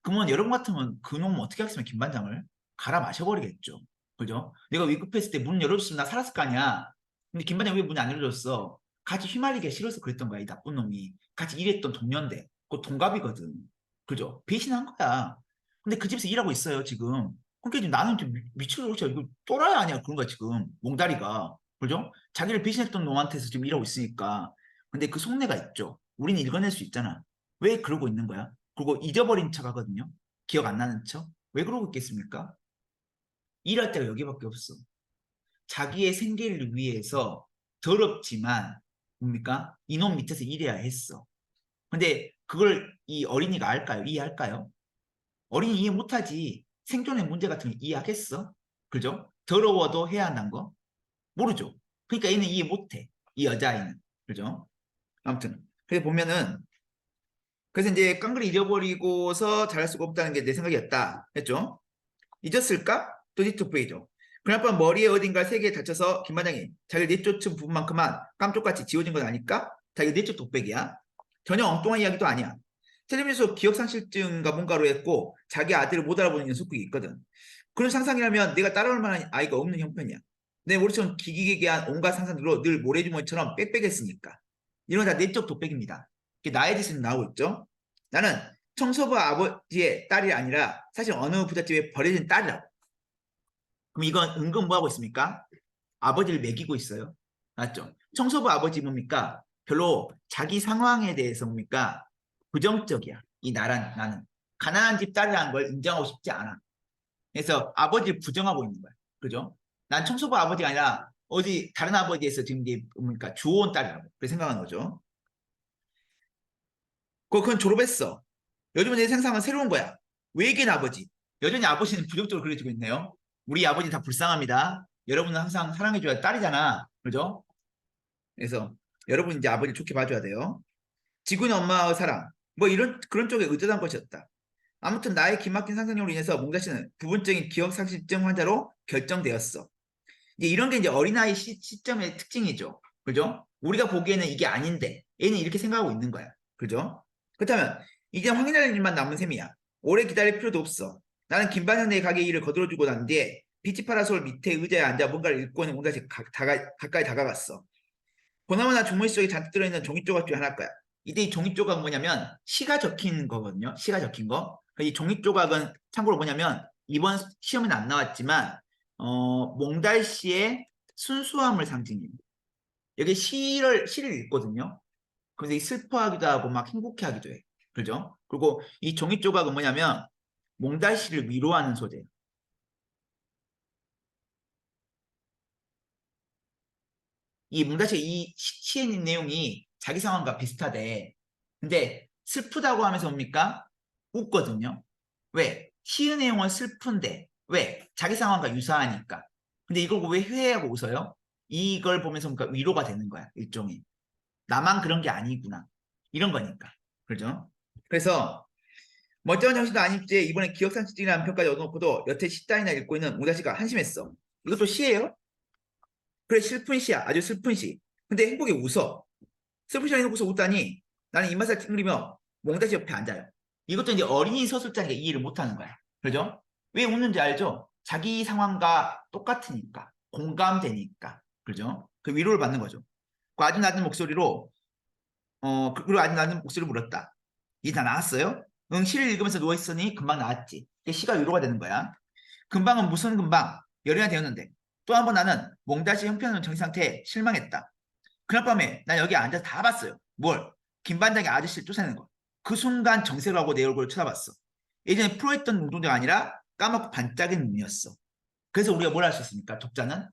그러면 여러분 같으면 그놈 어떻게 하겠으면 김반장을 갈아 마셔버리겠죠. 그죠? 내가 위급했을 때 문 열어줬으면 나 살았을 거 아니야. 근데 김반장 왜 문 안 열어줬어? 같이 휘말리기 싫어서 그랬던 거야, 이 나쁜 놈이. 같이 일했던 동년대. 그 동갑이거든. 그죠? 배신한 거야. 근데 그 집에서 일하고 있어요, 지금. 그러니까 이제 나는 좀 미쳐버렸죠. 이거 또라이 아니야, 그런 거야, 지금. 몽다리가. 그죠? 자기를 배신했던 놈한테서 지금 일하고 있으니까. 근데 그 속내가 있죠. 우리는 읽어낼 수 있잖아. 왜 그러고 있는 거야? 그리고 잊어버린 척 하거든요. 기억 안 나는 척. 왜 그러고 있겠습니까? 일할 때가 여기밖에 없어. 자기의 생계를 위해서 더럽지만 뭡니까? 이놈 밑에서 일해야 했어. 근데 그걸 이 어린이가 알까요? 이해할까요? 어린이 이해 못하지. 생존의 문제 같은 거 이해하겠어? 그죠? 더러워도 해야 한다는 거? 모르죠. 그러니까 얘는 이해 못해. 이 여자아이는. 그죠? 아무튼. 그래서 보면은 그래서 이제 깡그리 잊어버리고서 잘할 수가 없다는 게 내 생각이었다. 했죠? 잊었을까? 또 디토프이죠. 그날밤 머리에 어딘가 세 개 다쳐서 김반장이 자기를 내쫓은 부분만큼만 깜쪽같이 지워진 건 아닐까? 자기 내쫓 독백이야. 전혀 엉뚱한 이야기도 아니야. 텔레비전에서 기억상실증과 뭔가로 했고 자기 아들을 못 알아보는 녀석이 있거든. 그런 상상이라면 내가 따라올 만한 아이가 없는 형편이야. 내 머릿속은 기기괴괴한 온갖 상상들로 늘 모래주머니처럼 빽빽했으니까. 이런 다 내적 독백입니다. 나의 짓은 나오고 있죠. 나는 청소부 아버지의 딸이 아니라 사실 어느 부잣집에 버려진 딸이라고. 그럼 이건 은근 뭐 하고 있습니까? 아버지를 매기고 있어요. 맞죠? 청소부 아버지 뭡니까? 별로 자기 상황에 대해서 뭡니까? 부정적이야. 나는. 가난한 집 딸이라는 걸 인정하고 싶지 않아. 그래서 아버지를 부정하고 있는 거야. 그죠? 난 청소부 아버지가 아니라 어디 다른 아버지에서 지금 이제 뭡니까? 주워온 딸이라고. 그렇게 생각하는 거죠. 그건 졸업했어. 요즘은 내 생상은 새로운 거야. 외계인 아버지. 여전히 아버지는 부정적으로 그려지고 있네요. 우리 아버지 다 불쌍합니다. 여러분은 항상 사랑해줘야 딸이잖아. 그죠? 그래서 여러분 이제 아버지 좋게 봐줘야 돼요. 지구는 엄마의 사랑. 뭐 이런 그런 쪽에 의존한 것이었다. 아무튼 나의 기막힌 상상력으로 인해서 몽자 씨는 부분적인 기억상실증 환자로 결정되었어. 이제 이런 게 이제 어린아이 시점의 특징이죠. 그죠? 우리가 보기에는 이게 아닌데 얘는 이렇게 생각하고 있는 거야. 그죠? 그렇다면 이제 확인할 일만 남은 셈이야. 오래 기다릴 필요도 없어. 나는 김반장네 가게 일을 거들어주고 난 뒤에 비치 파라솔 밑에 의자에 앉아 뭔가를 읽고 있는 몽다시 가까이 다가갔어. 보나마나 종이 속에 잔뜩 들어있는 종이 조각 중 하나일 거야. 이때 이 종이 조각은 뭐냐면 시가 적힌 거거든요. 시가 적힌 거. 이 종이 조각은 참고로 뭐냐면 이번 시험에는 안 나왔지만 몽달 씨의 순수함을 상징합니다. 여기 시를 읽거든요. 그래서 이 슬퍼하기도 하고 막 행복해하기도 해. 그죠? 그리고 이 종이 조각은 뭐냐면 몽달 씨를 위로하는 소재예요. 이 몽달 씨의 이 시에 있는 내용이 자기 상황과 비슷하대. 근데 슬프다고 하면서 뭡니까? 웃거든요. 왜? 시의 내용은 슬픈데 왜? 자기 상황과 유사하니까. 근데 이걸 왜 회하고 웃어요? 이걸 보면서 뭔가 위로가 되는 거야. 일종의. 나만 그런 게 아니구나. 이런 거니까. 그죠? 그래서 멀쩡한 정신도 아닌지 이번에 기억상실증이라는 평가를 얻어놓고도 여태 10단이나 읽고 있는 오다시가 한심했어. 이것도 시예요? 그래 슬픈 시야. 아주 슬픈 시. 근데 행복에 웃어. 슬픈 시간에 놓고서 웃다니 나는 입맛을 찡그리며 몽다시 옆에 앉아요. 이것도 이제 어린이 서술자니까 이해를 못하는 거야. 그죠? 왜 웃는지 알죠? 자기 상황과 똑같으니까. 공감되니까. 그죠? 그 위로를 받는 거죠. 그 아주 낮은 목소리로 그리고 아주 낮은 목소리로 물었다. 이제 다 나았어요? 응, 시를 읽으면서 누워있으니 금방 나았지. 시가 위로가 되는 거야. 금방은 무슨 금방? 열흘이나 되었는데 또 한 번 나는 몽다시 형편없는 정신 상태에 실망했다. 그날 밤에 난 여기 앉아서 다 봤어요. 뭘? 김반장이 아저씨를 쫓아내는 거. 그 순간 정색을 하고 내 얼굴을 쳐다봤어. 예전에 프로했던 눈동자가 아니라 까맣고 반짝이는 눈이었어. 그래서 우리가 뭘 할 수 있습니까? 독자는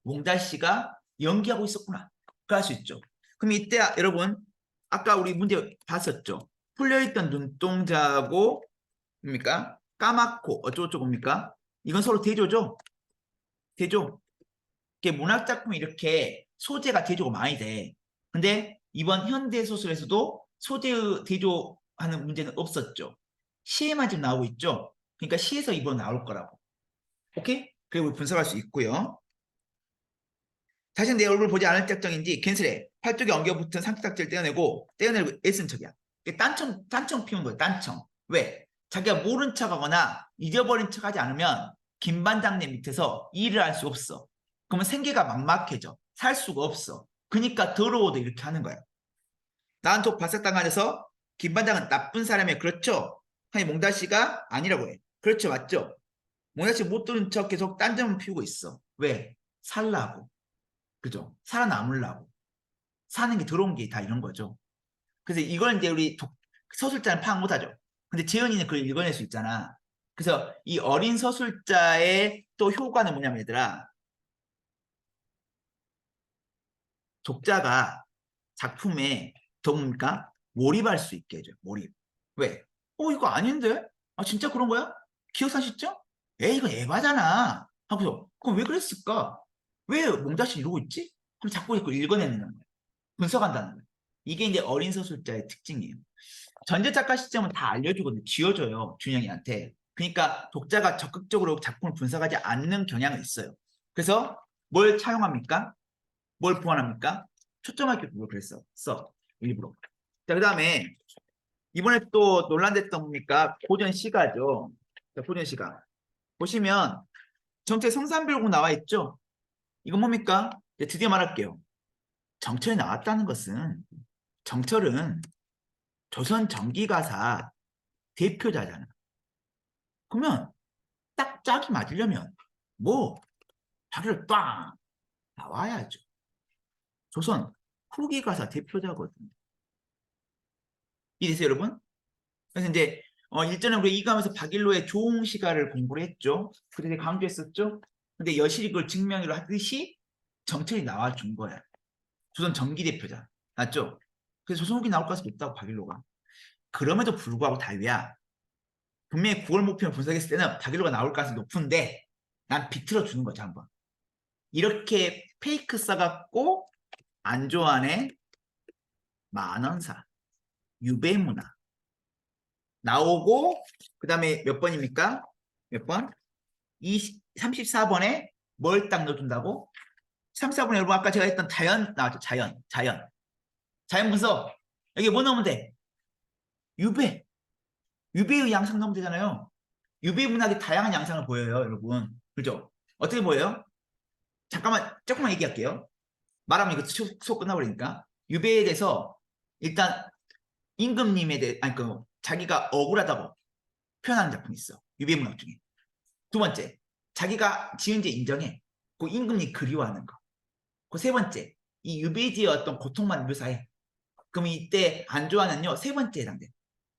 몽다씨가 연기하고 있었구나. 그 할 수 있죠. 그럼 이때 여러분 아까 우리 문제 봤었죠. 풀려있던 눈동자하고 뭡니까? 까맣고 어쩌고저쩌고입니까? 이건 서로 대조죠. 대조. 이게 문학 작품이 이렇게 소재가 대조가 많이 돼. 근데 이번 현대 소설에서도 소재 대조하는 문제는 없었죠. 시에만 지금 나오고 있죠. 그러니까 시에서 이번 나올 거라고. 오케이? 그리고 분석할 수 있고요. 자신 내 얼굴 보지 않을 작정인지 괜스레 팔뚝에 엉겨붙은 상투딱지를 떼어내고 애쓴 척이야. 딴청 피운 거야. 딴청. 왜? 자기가 모른 척하거나 잊어버린 척하지 않으면 김반장님 밑에서 일을 할 수 없어. 그러면 생계가 막막해져. 살 수가 없어. 그러니까 더러워도 이렇게 하는 거야. 나한테 바싹당하면서 김반장은 나쁜 사람이야. 그렇죠? 아니 몽다씨가 아니라고 해. 그렇죠. 맞죠? 몽다씨 못 들은 척 계속 딴점을 피우고 있어. 왜? 살라고. 그죠? 살아남으려고. 사는 게 더러운 게 다 이런 거죠. 그래서 이걸 이제 우리 서술자는 파악 못하죠. 근데 재현이는 그걸 읽어낼 수 있잖아. 그래서 이 어린 서술자의 또 효과는 뭐냐면 얘들아, 독자가 작품에 더 뭡니까? 몰입할 수 있게 해줘요. 몰입. 왜? 이거 아닌데? 진짜 그런 거야? 기억상실증? 이거 에바잖아. 하고서 그럼 왜 그랬을까? 왜 몽다시 이러고 있지? 그럼 자꾸 이걸 읽어내는 거야. 분석한다는 거예요. 이게 이제 어린 서술자의 특징이에요. 전제작가 시점은 다 알려주거든요. 쥐어줘요. 준영이한테. 그러니까 독자가 적극적으로 작품을 분석하지 않는 경향은 있어요. 그래서 뭘 차용합니까? 뭘 보완합니까? 초점하게 그걸 그랬어. 일부러. 자, 그 다음에 이번에 또 논란됐던 뭡니까? 고전 시가죠. 자, 고전 시가. 보시면 정체 성산별곡 나와 있죠? 이건 뭡니까? 드디어 말할게요. 정철이 나왔다는 것은 정철은 조선 전기가사 대표자잖아. 그러면 딱 짝이 맞으려면 뭐 자기를 빵 나와야죠. 조선 후기 가사 대표자거든. 이해되세요, 여러분? 그래서 이제 일전에 우리 이감에서 박일로의 조홍시가를 공부를 했죠. 그때 강조했었죠. 근데 여실히 그걸 증명으로 하듯이 정철이 나와준 거야. 조선 전기 대표자. 맞죠? 그래서 조선 후기 나올 가능성이 높다고 박일로가. 그럼에도 불구하고 다위야. 분명히 9월 목표를 분석했을 때는 박일로가 나올 가능성이 높은데 난 비틀어 주는 거죠, 한번. 이렇게 페이크 써갖고 안조안에 만원사, 유배문화 나오고 그 다음에 몇 번입니까? 몇 번? 34번에 뭘 딱 넣어준다고? 34번에 여러분 아까 제가 했던 자연 나왔죠. 자연 분석. 여기 뭐 넣으면 돼? 유배. 유배의 양상 넣으면 되잖아요. 유배 문학이 다양한 양상을 보여요, 여러분. 그죠? 어떻게 보여요? 잠깐만 조금만 얘기할게요. 말하면 이거 수업 끝나버리니까. 유배에 대해서 일단 임금님에 대해 자기가 억울하다고 표현하는 작품이 있어. 유배 문학 중에. 두 번째, 자기가 지은 죄 인정해. 그 임금님 그리워하는 거. 그 세 번째, 이 유배지의 어떤 고통만 묘사해. 그럼 이때 안좋아는요 세 번째에 해당돼.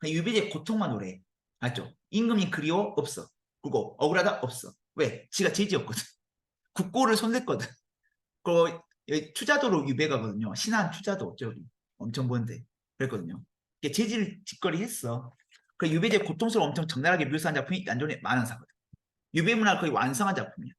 유배지의 고통만 노래해. 맞죠? 임금님 그리워? 없어. 그리고 억울하다? 없어. 왜? 지가 죄지었거든. 국고를 손댔거든. 그 투자도로 유배가거든요. 신안 투자도 저기 엄청 본데 그랬거든요. 재질 짓거리 했어. 그 유배지의 고통스러워 엄청 적나라하게 묘사한 작품이 안전에 만원사거든. 유배 문화를 거의 완성한 작품이야.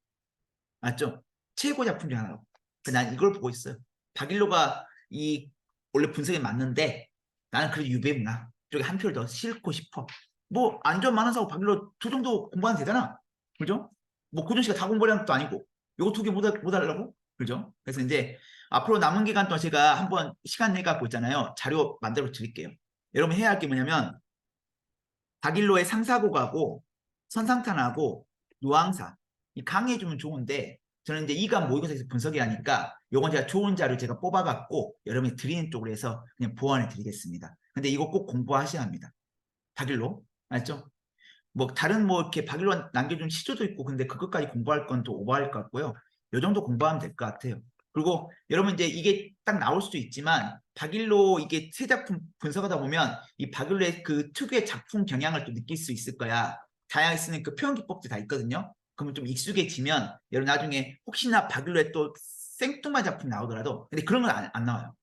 맞죠? 최고 작품 중 하나라고. 난 이걸 보고 있어요. 박일로가 이 원래 분석이 맞는데 나는 그래도 유배문화 쪽에 한 표를 더 싣고 싶어. 뭐 안전 많은 사고 박일로 두 정도 공부하면 되잖아. 그죠? 뭐 고준 씨가 다 공부하는 것도 아니고 요거 두 개 못 하려고? 그죠? 그래서 이제 앞으로 남은 기간 동안 제가 한번 시간 내 갖고 있잖아요. 자료 만들어 드릴게요. 여러분 해야 할 게 뭐냐면 박일로의 상사고가고 선상탄하고 노항사 이 강의해주면 좋은데 저는 이제 이감 모의고사에서 분석이 하니까 요건 제가 좋은 자료 제가 뽑아갖고 여러분이 드리는 쪽으로 해서 그냥 보완해 드리겠습니다. 근데 이거 꼭 공부하셔야 합니다. 박일로 알죠? 뭐 다른 뭐 이렇게 박일로 남겨준 시조도 있고 근데 그것까지 공부할 건 또 오버할 것 같고요. 요 정도 공부하면 될 것 같아요. 그리고 여러분 이제 이게 딱 나올 수도 있지만 박일로 이게 세 작품 분석하다 보면 이 박일로의 그 특유의 작품 경향을 또 느낄 수 있을 거야. 다양하게 쓰는 그 표현 기법도 다 있거든요. 그러면 좀 익숙해지면 여러분 나중에 혹시나 박일로의 또 생뚱한 작품 나오더라도 근데 그런 건 안 나와요.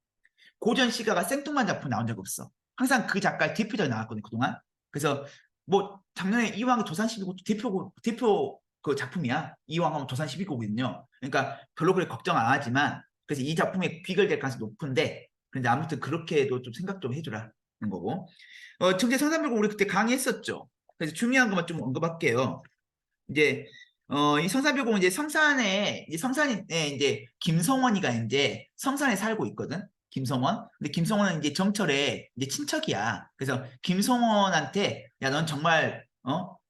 고전 시가가 생뚱한 작품 나온 적 없어. 항상 그 작가의 대표작이 나왔거든요, 그동안. 그래서 뭐 작년에 이왕의 도산 12국 대표 그 작품이야. 이왕하면 도산 12국이거든요. 그러니까 별로 그렇게 걱정 안 하지만 그래서 이 작품에 귀결될 가능성이 높은데 근데 아무튼 그렇게도 좀 생각 좀 해주라는 거고. 청제 성산별곡 우리 그때 강의했었죠. 그래서 중요한 것만 좀 언급할게요. 이제 이 성산별곡은 이제 성산에 이제 김성원이가 이제 성산에 살고 있거든. 김성원. 근데 김성원은 이제 정철의 이제 친척이야. 그래서 김성원한테 야, 넌 정말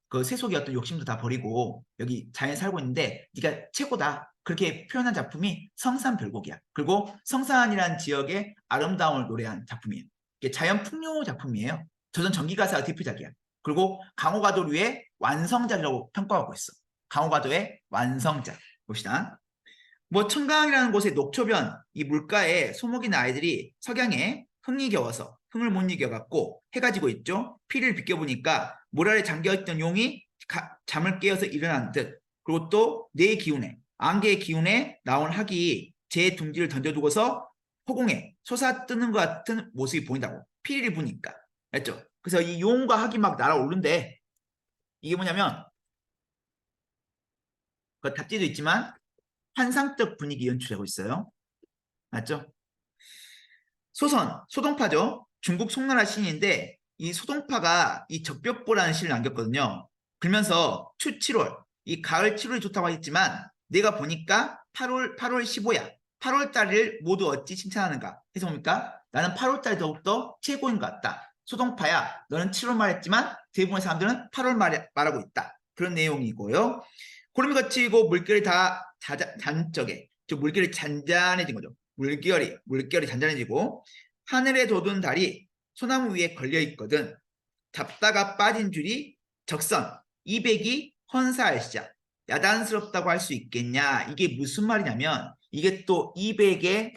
그 세속의 어떤 욕심도 다 버리고 여기 자연에 살고 있는데 네가 최고다. 그렇게 표현한 작품이 성산별곡이야. 그리고 성산이라는 지역의 아름다움을 노래한 작품이에요. 이게 자연 풍요 작품이에요. 조선 전기가사가 대표작이야. 그리고 강호가도류의 완성작이라고 평가하고 있어. 강호가도의 완성작. 봅시다. 뭐 청강이라는 곳의 녹초변 이 물가에 소목인 아이들이 석양에 흥이 겨워서 흥을 못 이겨갖고 해가 지고 있죠. 피를 비껴보니까 모래에 잠겨있던 용이 잠을 깨어서 일어난 듯 그리고 또 뇌의 기운에 안개의 기운에 나온 학이 제 둥지를 던져두고서 허공에 솟아뜨는 것 같은 모습이 보인다고. 피를 부니까. 알죠? 그래서 이 용과 학이 막 날아오른데 이게 뭐냐면 그 답지도 있지만 환상적 분위기 연출하고 있어요. 맞죠? 소동파죠. 중국 송나라 시인인데 이 소동파가 이 적벽보라는 시를 남겼거든요. 그러면서 추 7월, 이 가을 7월이 좋다고 했지만 내가 보니까 8월 15야. 8월 달을 모두 어찌 칭찬하는가 해서 뭡니까? 나는 8월 달이 더욱더 최고인 것 같다. 소동파야, 너는 7월 말했지만 대부분의 사람들은 8월 말하고 있다. 그런 내용이고요. 구름이 거치고 물결이 다 단적에, 즉 물결이 잔잔해진 거죠. 물결이 잔잔해지고 하늘에 돋은 달이 소나무 위에 걸려 있거든. 잡다가 빠진 줄이 적선 200이 헌사할시자 야단스럽다고 할 수 있겠냐. 이게 무슨 말이냐면 이게 또 200의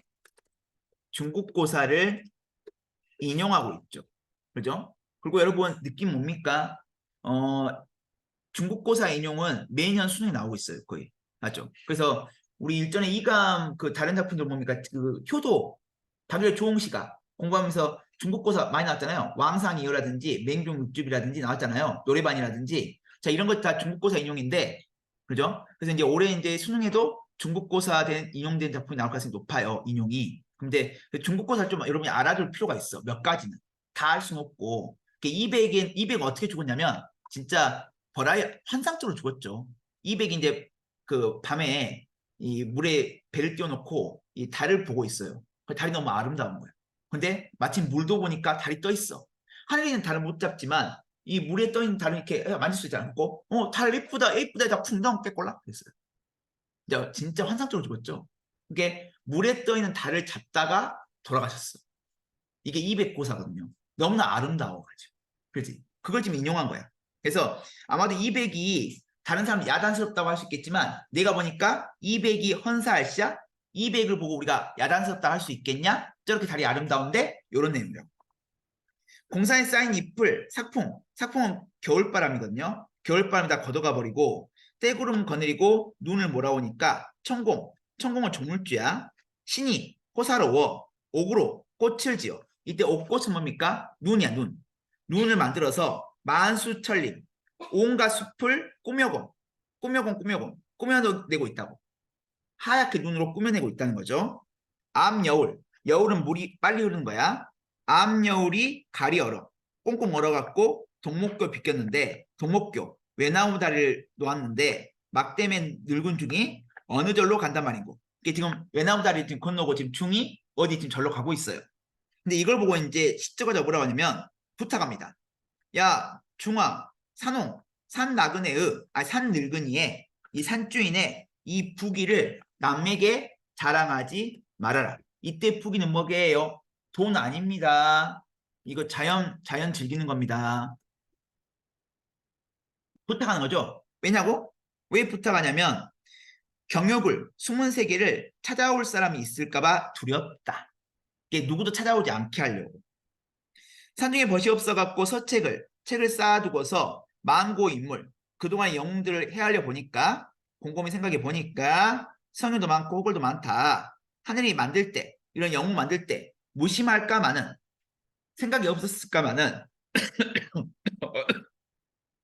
중국고사를 인용하고 있죠. 그죠? 그리고 여러분 느낌 뭡니까? 중국고사 인용은 매년 수능이 나오고 있어요. 거의. 맞죠? 그래서 우리 일전에 이감 그 다른 작품들 뭡니까? 그 효도, 박일의 조홍시가 공부하면서 중국고사 많이 나왔잖아요. 왕상이어라든지 맹종육줍이라든지 나왔잖아요. 노래반이라든지. 자, 이런 것 다 중국고사 인용인데, 그죠? 그래서 이제 올해 이제 수능에도 중국고사 인용된 작품이 나올 가능성이 높아요. 인용이. 근데 중국고사를 좀 여러분이 알아둘 필요가 있어. 몇 가지는. 다 할 수는 없고. 200 어떻게 죽었냐면, 진짜 환상적으로 죽었죠. 200이 이제 그 밤에 이 물에 배를 띄워놓고 이 달을 보고 있어요. 그 달이 너무 아름다운 거예요. 근데 마침 물도 보니까 달이 떠 있어. 하늘에 있는 달을 못 잡지만 이 물에 떠 있는 달을 이렇게 만질 수 있지 않고 달 예쁘다 예쁘다 다 풍덩 깨꼴라 그랬어요. 진짜 환상적으로 죽었죠. 이게 물에 떠 있는 달을 잡다가 돌아가셨어. 이게 200고사거든요. 너무나 아름다워가지고. 그렇지? 그걸 지금 인용한 거야. 그래서 아마도 200이 다른 사람 야단스럽다고 할 수 있겠지만 내가 보니까 200이 헌사할시야 200을 보고 우리가 야단스럽다고 할 수 있겠냐? 저렇게 달이 아름다운데 이런 내용이라고. 공산에 쌓인 잎을 삭풍은 겨울바람이거든요. 겨울바람이 다 걷어가 버리고 떼구름 거느리고 눈을 몰아오니까 천공은 조물주야. 신이 호사로워 옥으로 꽃을 지어. 이때 옥꽃은 뭡니까? 눈이야 눈. 눈을 만들어서 만수천림 온갖 숲을 꾸며내고 있다고. 하얗게 눈으로 꾸며내고 있다는 거죠. 암여울. 여울은 물이 빨리 흐르는 거야. 암여울이 가리 얼어. 꽁꽁 얼어갖고 동목교 비꼈는데 동목교 외나무 다리를 놓았는데 막대맨 늙은 중이 어느 절로 간단 말이고. 이게 지금 외나무 다리 지금 건너고 지금 중이 어디 지금 절로 가고 있어요. 근데 이걸 보고 이제 시적가 뭐라고 하냐면 부탁합니다. 야 중아 산홍 산 나그네의 산 늙은이의 이 산주인의 이 부귀를 남에게 자랑하지 말아라. 이때 부귀는 뭐게요? 돈 아닙니다. 이거 자연 즐기는 겁니다. 부탁하는 거죠. 왜냐고? 왜 부탁하냐면 경욕을 숨은 세계를 찾아올 사람이 있을까봐 두렵다. 이게 누구도 찾아오지 않게 하려고. 산중에 벗이 없어갖고 책을 쌓아두고서 망고 인물 그동안 영웅들을 헤아려 보니까 곰곰이 생각해 보니까 성현도 많고 호걸도 많다. 하늘이 만들 때 이런 영웅 만들 때 무심할까마는 생각이 없었을까마는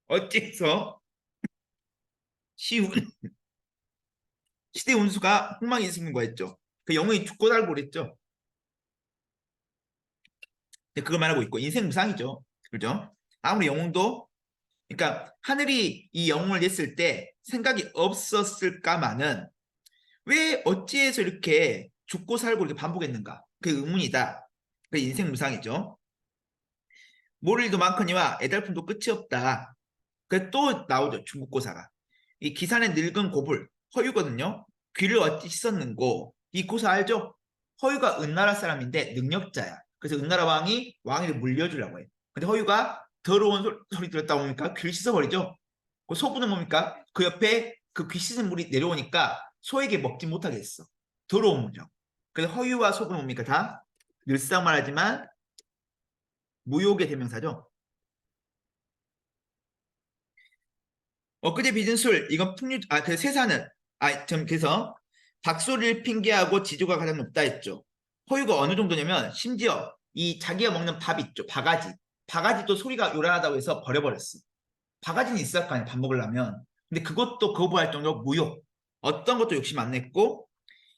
어째서 시운 시대 운수가 흥망이 있는 거였죠. 그 영웅이 죽고 살고 그랬죠. 그걸 말하고 있고 인생 무상이죠. 그죠? 아무리 영웅도 그러니까 하늘이 이 영웅을 냈을 때 생각이 없었을까마는 왜 어찌해서 이렇게 죽고 살고 이렇게 반복했는가? 그게 의문이다. 그 인생 무상이죠. 모를 일도 많거니와 애달픔도 끝이 없다. 그 또 나오죠. 중국고사가. 이 기산의 늙은 고불 허유거든요. 귀를 어찌 씻었는고 이 고사 알죠? 허유가 은나라 사람인데 능력자야. 그래서 은나라 왕이 왕위를 물려주려고 해. 근데 허유가 더러운 소리 들었다 보니까 귀를 씻어버리죠. 그 소부는 뭡니까? 그 옆에 그 귀 씻은 물이 내려오니까 소에게 먹지 못하게 했어. 더러운 물이라고. 그래서 허유와 소부는 뭡니까? 다 늘상 말하지만 무욕의 대명사죠. 엊그제 빚은 술, 이건 그 세사는, 그래서 박소리를 핑계하고 지조가 가장 높다 했죠. 허유가 어느 정도냐면, 심지어 이 자기가 먹는 밥 있죠. 바가지. 바가지도 소리가 요란하다고 해서 버려버렸어. 바가지는 있을 거 아니야, 밥 먹으려면. 근데 그것도 거부할 정도로 무욕. 어떤 것도 욕심 안 냈고,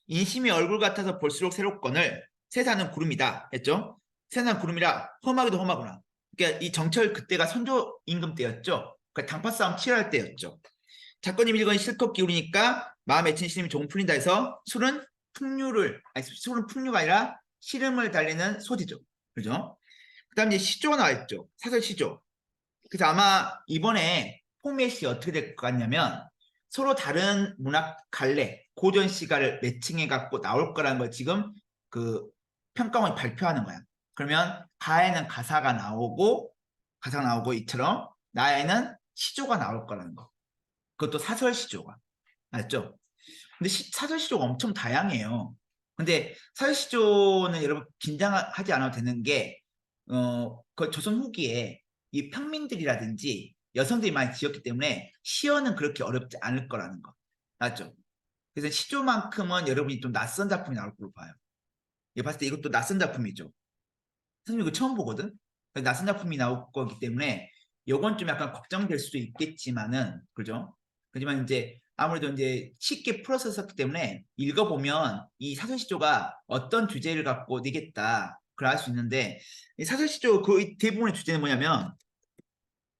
인심이 얼굴 같아서 볼수록 새롭거늘, 세사는 구름이다 했죠. 세사는 구름이라 험하기도 험하구나. 그러니까 이 정철 그때가 선조 임금 때였죠. 그 당파 싸움 치열할 때였죠. 작건이 밀건이 실컷 기울이니까 마음에 친 시름이 조금 풀린다 해서 술은 풍류가 아니라 시름을 달리는 소지죠. 그죠? 그 다음 이제 시조가 나와있죠. 사설 시조. 그래서 아마 이번에 포맷이 어떻게 될 것 같냐면 서로 다른 문학 갈래, 고전 시가를 매칭해 갖고 나올 거라는 걸 지금 그 평가원이 발표하는 거야. 그러면 가에는 가사가 나오고 이처럼 나에는 시조가 나올 거라는 거. 그것도 사설 시조가. 알죠? 근데 사설 시조가 엄청 다양해요. 근데 사설 시조는 여러분 긴장하지 않아도 되는 게, 그 조선 후기에 이 평민들이라든지 여성들이 많이 지었기 때문에 시어는 그렇게 어렵지 않을 거라는 거. 맞죠? 그래서 시조만큼은 여러분이 좀 낯선 작품이 나올 걸로 봐요. 이거 봤을 때 이것도 낯선 작품이죠. 선생님 이거 처음 보거든? 낯선 작품이 나올 거기 때문에 요건 좀 약간 걱정될 수도 있겠지만은, 그죠? 하지만 이제 아무래도 이제 쉽게 풀어서 썼기 때문에 읽어보면 이 사설시조가 어떤 주제를 갖고 내겠다. 그걸 알 수 있는데, 이 사설시조 그 대부분의 주제는 뭐냐면,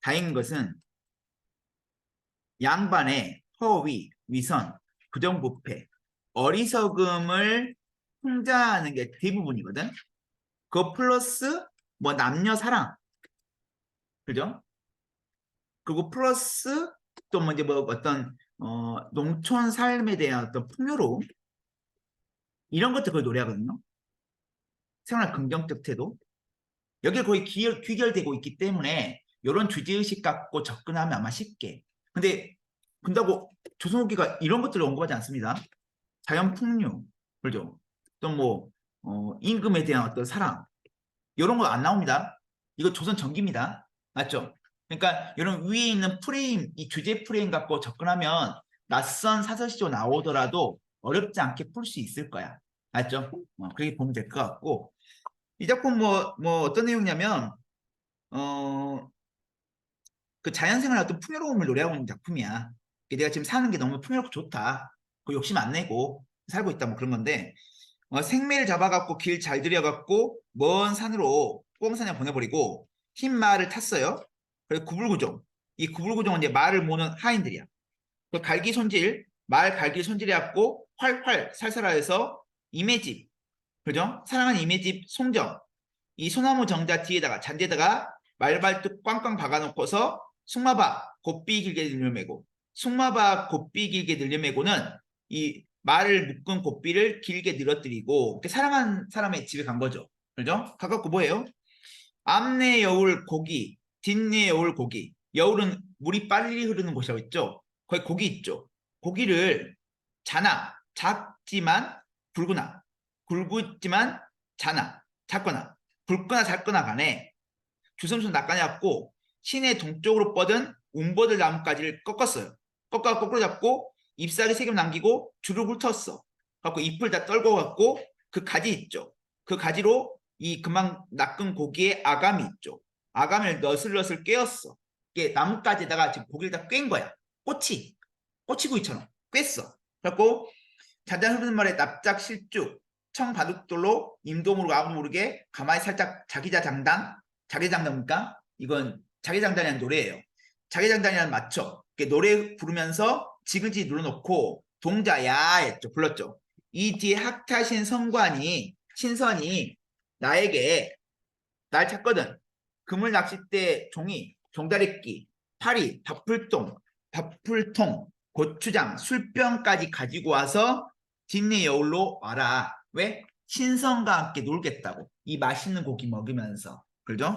다행인 것은 양반의 허위, 위선, 부정부패, 어리석음을 풍자하는 게 대부분이거든. 그 플러스 뭐 남녀 사랑, 그죠? 그리고 플러스 또 뭐 이제 뭐 어떤 농촌 삶에 대한 어떤 풍요로움 이런 것들 그걸 노래하거든요. 생활 긍정적 태도. 여기에 거의 귀결되고 있기 때문에 이런 주제의식 갖고 접근하면 아마 쉽게. 근데 근다고 조선 후기가 이런 것들을 언급하지 않습니다. 자연 풍류, 그죠? 또 뭐 임금에 대한 어떤 사랑 이런 거 안 나옵니다. 이거 조선 전기입니다. 맞죠? 그러니까 이런 위에 있는 프레임, 이 주제 프레임 갖고 접근하면 낯선 사설시조 나오더라도 어렵지 않게 풀 수 있을 거야. 맞죠? 그렇게 보면 될 것 같고 이 작품 뭐 어떤 내용이냐면 그 자연생활의 어떤 풍요로움을 노래하고 있는 작품이야. 내가 지금 사는 게 너무 풍요롭고 좋다. 그 욕심 안 내고 살고 있다 뭐 그런 건데 생매를 잡아갖고 길 잘 들여갖고 먼 산으로 꽁산에 보내버리고 흰 말을 탔어요. 그래서 구불구종. 이 구불구종은 이제 말을 모는 하인들이야. 그 갈기 손질, 말 갈기 손질해갖고 활활 살살하여서 이매집, 그죠? 사랑하는 이매집 송정. 이 소나무 정자 뒤에다가 잔디에다가 말발뚝 꽝꽝 박아놓고서 숙마박 곱비 길게 늘려매고 숙마박 곱비 길게 늘려매고는 이 말을 묶은 곱비를 길게 늘어뜨리고 사랑한 사람의 집에 간 거죠. 그죠? 가깝고 뭐예요? 앞내 여울 고기, 뒷내 여울 고기. 여울은 물이 빨리 흐르는 곳이라고 했죠. 거기 고기 있죠. 고기를 자나 작지만 굵으나 굵지만 자나 작거나 굵거나 작거나 간에 주섬주섬 낚아내갖고 시내 동쪽으로 뻗은 움버들 나무까지를 꺾었어요. 꺾어 거꾸로 잡고 잎사귀 세겹 남기고 줄을 훑었어. 갖고 잎을 다 떨궈갖고 그 가지 있죠. 그 가지로 이 금방 낚은 고기에 아감이 있죠. 아감을 너슬너슬 꿰었어. 이게 나뭇가지에다가 지금 고기를 다 꿰인 거야. 꼬치구이처럼 꿰었어. 그래갖고 잔잔 흐르는 말에 납작 실쭉 청바둑돌로 임도 모르고 아무도 모르게 가만히 살짝 자기자장단 자기장단입니까? 이건 자기장단이라는 노래예요. 자기장단이라는 맞춰 노래 부르면서 지그지 눌러놓고 동자야 했죠. 불렀죠. 이 뒤에 학타신 성관이 신선이 나에게 날 찾거든. 그물 낚싯대 종이 종다리끼 파리 밥풀통 고추장 술병까지 가지고 와서 뒷내 여울로 와라. 왜? 신선과 함께 놀겠다고. 이 맛있는 고기 먹으면서. 그죠?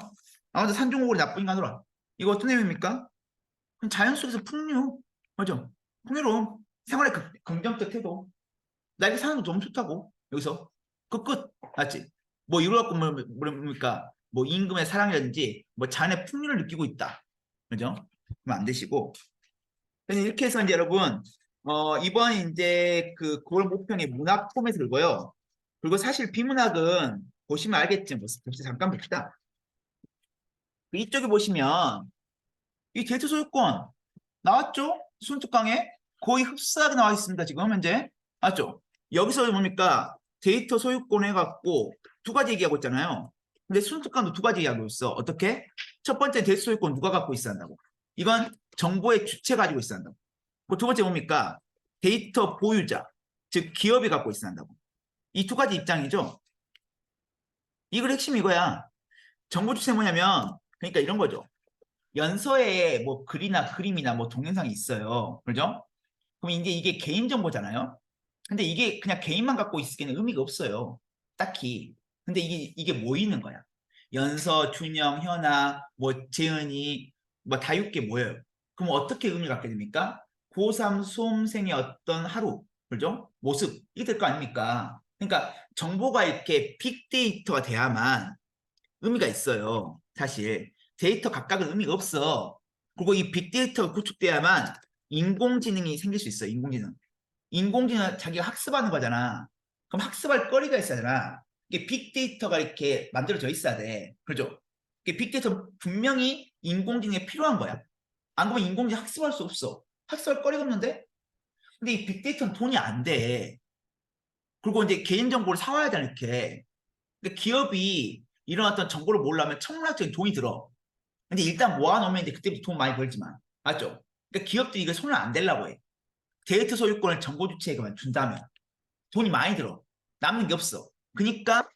아무튼 산중고기 나쁜 인간으로. 이거 어떤 내용입니까? 자연 속에서 풍류. 맞죠? 풍요로움. 생활의 긍정적 태도. 나에게 사는 거 너무 좋다고. 여기서. 그 끝. 맞지? 뭐 이걸 갖고 뭡니까? 뭐 임금의 사랑이라든지 뭐 자연의 풍류를 느끼고 있다. 그죠? 그러면 안 되시고. 이렇게 해서 이제 여러분 이번 이제 그 9월 목표의 문학 포맷을 들고요. 그리고 사실 비문학은 보시면 알겠지만 잠깐 봅시다. 이쪽에 보시면 이 데이터 소유권 나왔죠? 순특강에 거의 흡사하게 나와 있습니다. 지금 현재 맞죠? 여기서 뭡니까? 데이터 소유권 해갖고 두 가지 얘기하고 있잖아요. 근데 순특강도 두 가지 얘기하고 있어. 어떻게? 첫 번째 데이터 소유권 누가 갖고 있어 한다고? 이건 정보의 주체 가지고 있어 한다고. 두 번째 뭡니까? 데이터 보유자, 즉 기업이 갖고 있어 한다고. 이 두 가지 입장이죠. 이걸 핵심이 이거야. 정보 주체 뭐냐면 그러니까 이런 거죠. 연서에 뭐 글이나 그림이나 뭐 동영상이 있어요. 그죠? 그럼 이제 이게 개인 정보잖아요. 근데 이게 그냥 개인만 갖고 있기에는 의미가 없어요. 딱히. 근데 이게 모이는 거야. 연서, 준영, 현아, 뭐 재은이, 뭐 다육게 모여요. 그럼 어떻게 의미를 갖게 됩니까? 고3 수험생의 어떤 하루, 그죠? 모습, 이게 될 거 아닙니까? 그러니까 정보가 이렇게 빅데이터가 돼야만 의미가 있어요. 사실 데이터 각각은 의미가 없어. 그리고 이 빅데이터가 구축돼야만 인공지능이 생길 수 있어요. 인공지능은 자기가 학습하는 거잖아. 그럼 학습할 거리가 있어야 되나? 이게 빅데이터가 이렇게 만들어져 있어야 돼. 그죠? 이게 빅데이터 분명히 인공지능에 필요한 거야. 안 그러면 인공지능 학습할 수 없어. 학습할 거리가 없는데? 근데 이 빅데이터는 돈이 안 돼. 그리고 이제 개인정보를 사와야 돼, 이렇게. 그러니까 기업이 이런 어떤 정보를 모으려면 천문학적인 돈이 들어. 근데 일단 모아놓으면 이제 그때부터 돈 많이 벌지만. 맞죠? 그러니까 기업들이 이거 손을 안 대려고 해. 데이터 소유권을 정보 주체에게만 준다면 돈이 많이 들어. 남는 게 없어. 그러니까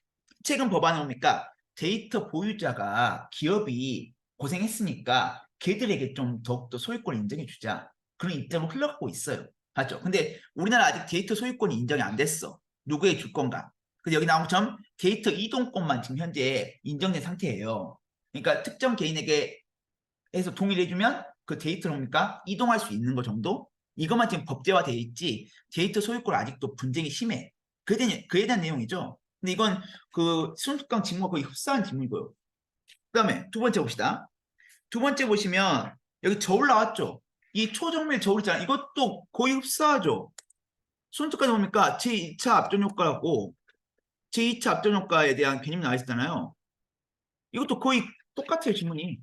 최근 법안은 뭡니까? 데이터 보유자가 기업이 고생했으니까 걔들에게 좀 더욱더 소유권을 인정해 주자. 그런 입장으로 흘러가고 있어요. 맞죠? 근데 우리나라 아직 데이터 소유권이 인정이 안 됐어. 누구에게 줄 건가? 그래서 여기 나온 것처럼 데이터 이동권만 지금 현재 인정된 상태예요. 그러니까 특정 개인에게 해서 동의를 해주면 그 데이터를 뭡니까? 이동할 수 있는 거 정도? 이것만 지금 법제화되어 있지 데이터 소유권 아직도 분쟁이 심해. 그에 대한 내용이죠. 근데 이건 그 순특강 직무가 거의 흡사한 직무이고요. 그 다음에 두 번째 봅시다. 두 번째 보시면 여기 저울 나왔죠. 이 초정밀 저울 있잖아요. 이것도 거의 흡사하죠. 순특강이 뭡니까? 제2차 압전 효과라고 제2차 압전 효과에 대한 개념이 나와 있잖아요. 이것도 거의 똑같아요, 질문이.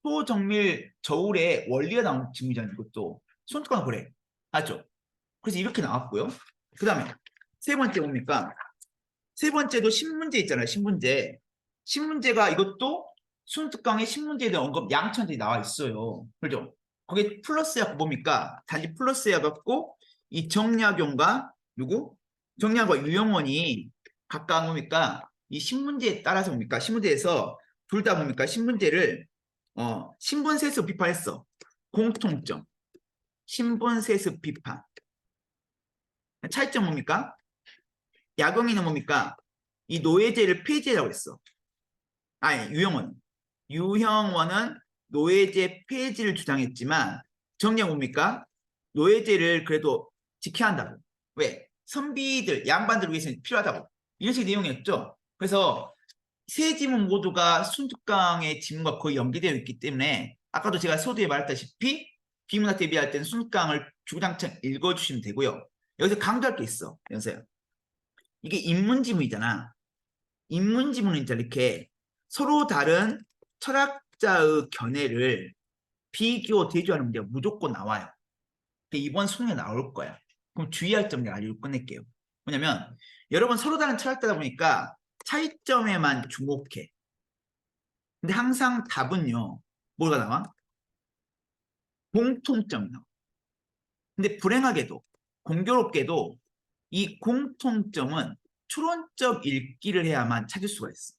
초정밀 저울의 원리가 나온 질문이잖아요. 이것도. 손특강 그래. 맞죠? 그래서 이렇게 나왔고요. 그 다음에 세 번째 뭡니까? 세 번째도 신문제 있잖아요. 신문제. 신문제가 이것도 순특강에 신문제에 대한 언급 양천들이 나와 있어요. 그죠? 거기에 플러스야 뭡니까? 단지 플러스야 갖고 이 정약용과 누구? 정약과 유영원이 각각 뭡니까? 이 신문제에 따라서 뭡니까? 신문제에서 둘 다 뭡니까? 신문제를 신분세습 비판했어. 공통점. 신분세습 비판. 차이점 뭡니까? 야경이는 뭡니까? 이 노예제를 폐지하라고 했어. 아니, 유형원. 유형원은 노예제 폐지를 주장했지만 정량 뭡니까? 노예제를 그래도 지켜야 한다고. 왜? 선비들, 양반들을 위해서 필요하다고. 이런 식의 내용이었죠. 그래서 세 지문 모두가 순특강의 지문과 거의 연계되어 있기 때문에 아까도 제가 서두에 말했다시피 비문학 대비할 때는 순특강을 주구장창 읽어주시면 되고요. 여기서 강조할 게 있어. 연서요. 이게 인문지문이잖아. 인문지문은 이렇게 서로 다른 철학자의 견해를 비교, 대조하는 문제가 무조건 나와요. 이번 수능에 나올 거야. 그럼 주의할 점을 알고 끝낼게요. 뭐냐면 여러분 서로 다른 철학자다 보니까 차이점에만 주목해. 근데 항상 답은요. 뭐가 나와? 공통점이 나와. 근데 불행하게도 공교롭게도 이 공통점은 추론적 읽기를 해야만 찾을 수가 있어.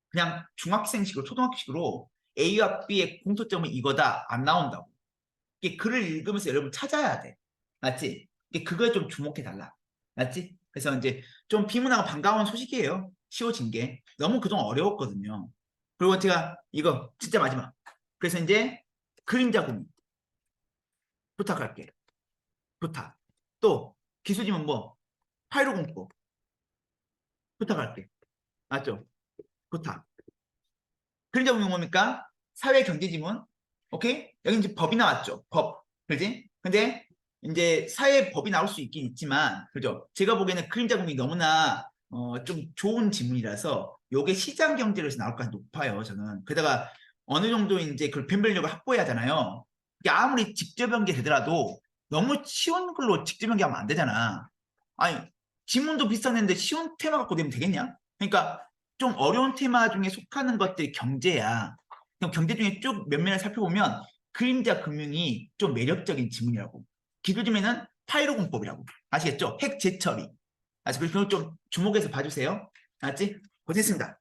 그냥 중학생식으로 초등학식으로 A와 B의 공통점은 이거다 안 나온다고. 이게 글을 읽으면서 여러분 찾아야 돼. 맞지? 이게 그거에 좀 주목해 달라. 맞지? 그래서 이제 좀 비문하고 반가운 소식이에요. 쉬워진 게. 너무 그동안 어려웠거든요. 그리고 제가 이거 진짜 마지막. 그래서 이제 그림자 고민 부탁할게. 부탁. 또 기술지문 뭐 파이로 공부 부탁할게. 맞죠? 부탁. 그림자 고민 뭡니까? 사회 경제 지문. 오케이? 여기 이제 법이 나왔죠. 법. 그지? 근데 이제 사회 법이 나올 수 있긴 있지만, 그죠? 제가 보기에는 그림자 고민이 너무나 좀 좋은 지문이라서 요게 시장 경제로서 나올 가능성이 높아요. 저는. 게다가 어느 정도 이제 그 변별력을 확보해야 하잖아요. 이게 아무리 직접 연계되더라도 너무 쉬운 글로 직접 연계하면 안 되잖아. 아니, 지문도 비슷한데 쉬운 테마 갖고 내면 되겠냐? 그러니까 좀 어려운 테마 중에 속하는 것들이 경제야. 그럼 경제 중에 쭉 면면을 살펴보면 그림자 금융이 좀 매력적인 지문이라고. 기술지문에는 파이로 공법이라고. 아시겠죠? 핵 재처리. 그래서 그걸 좀 주목해서 봐주세요. 알았지? 고생했습니다.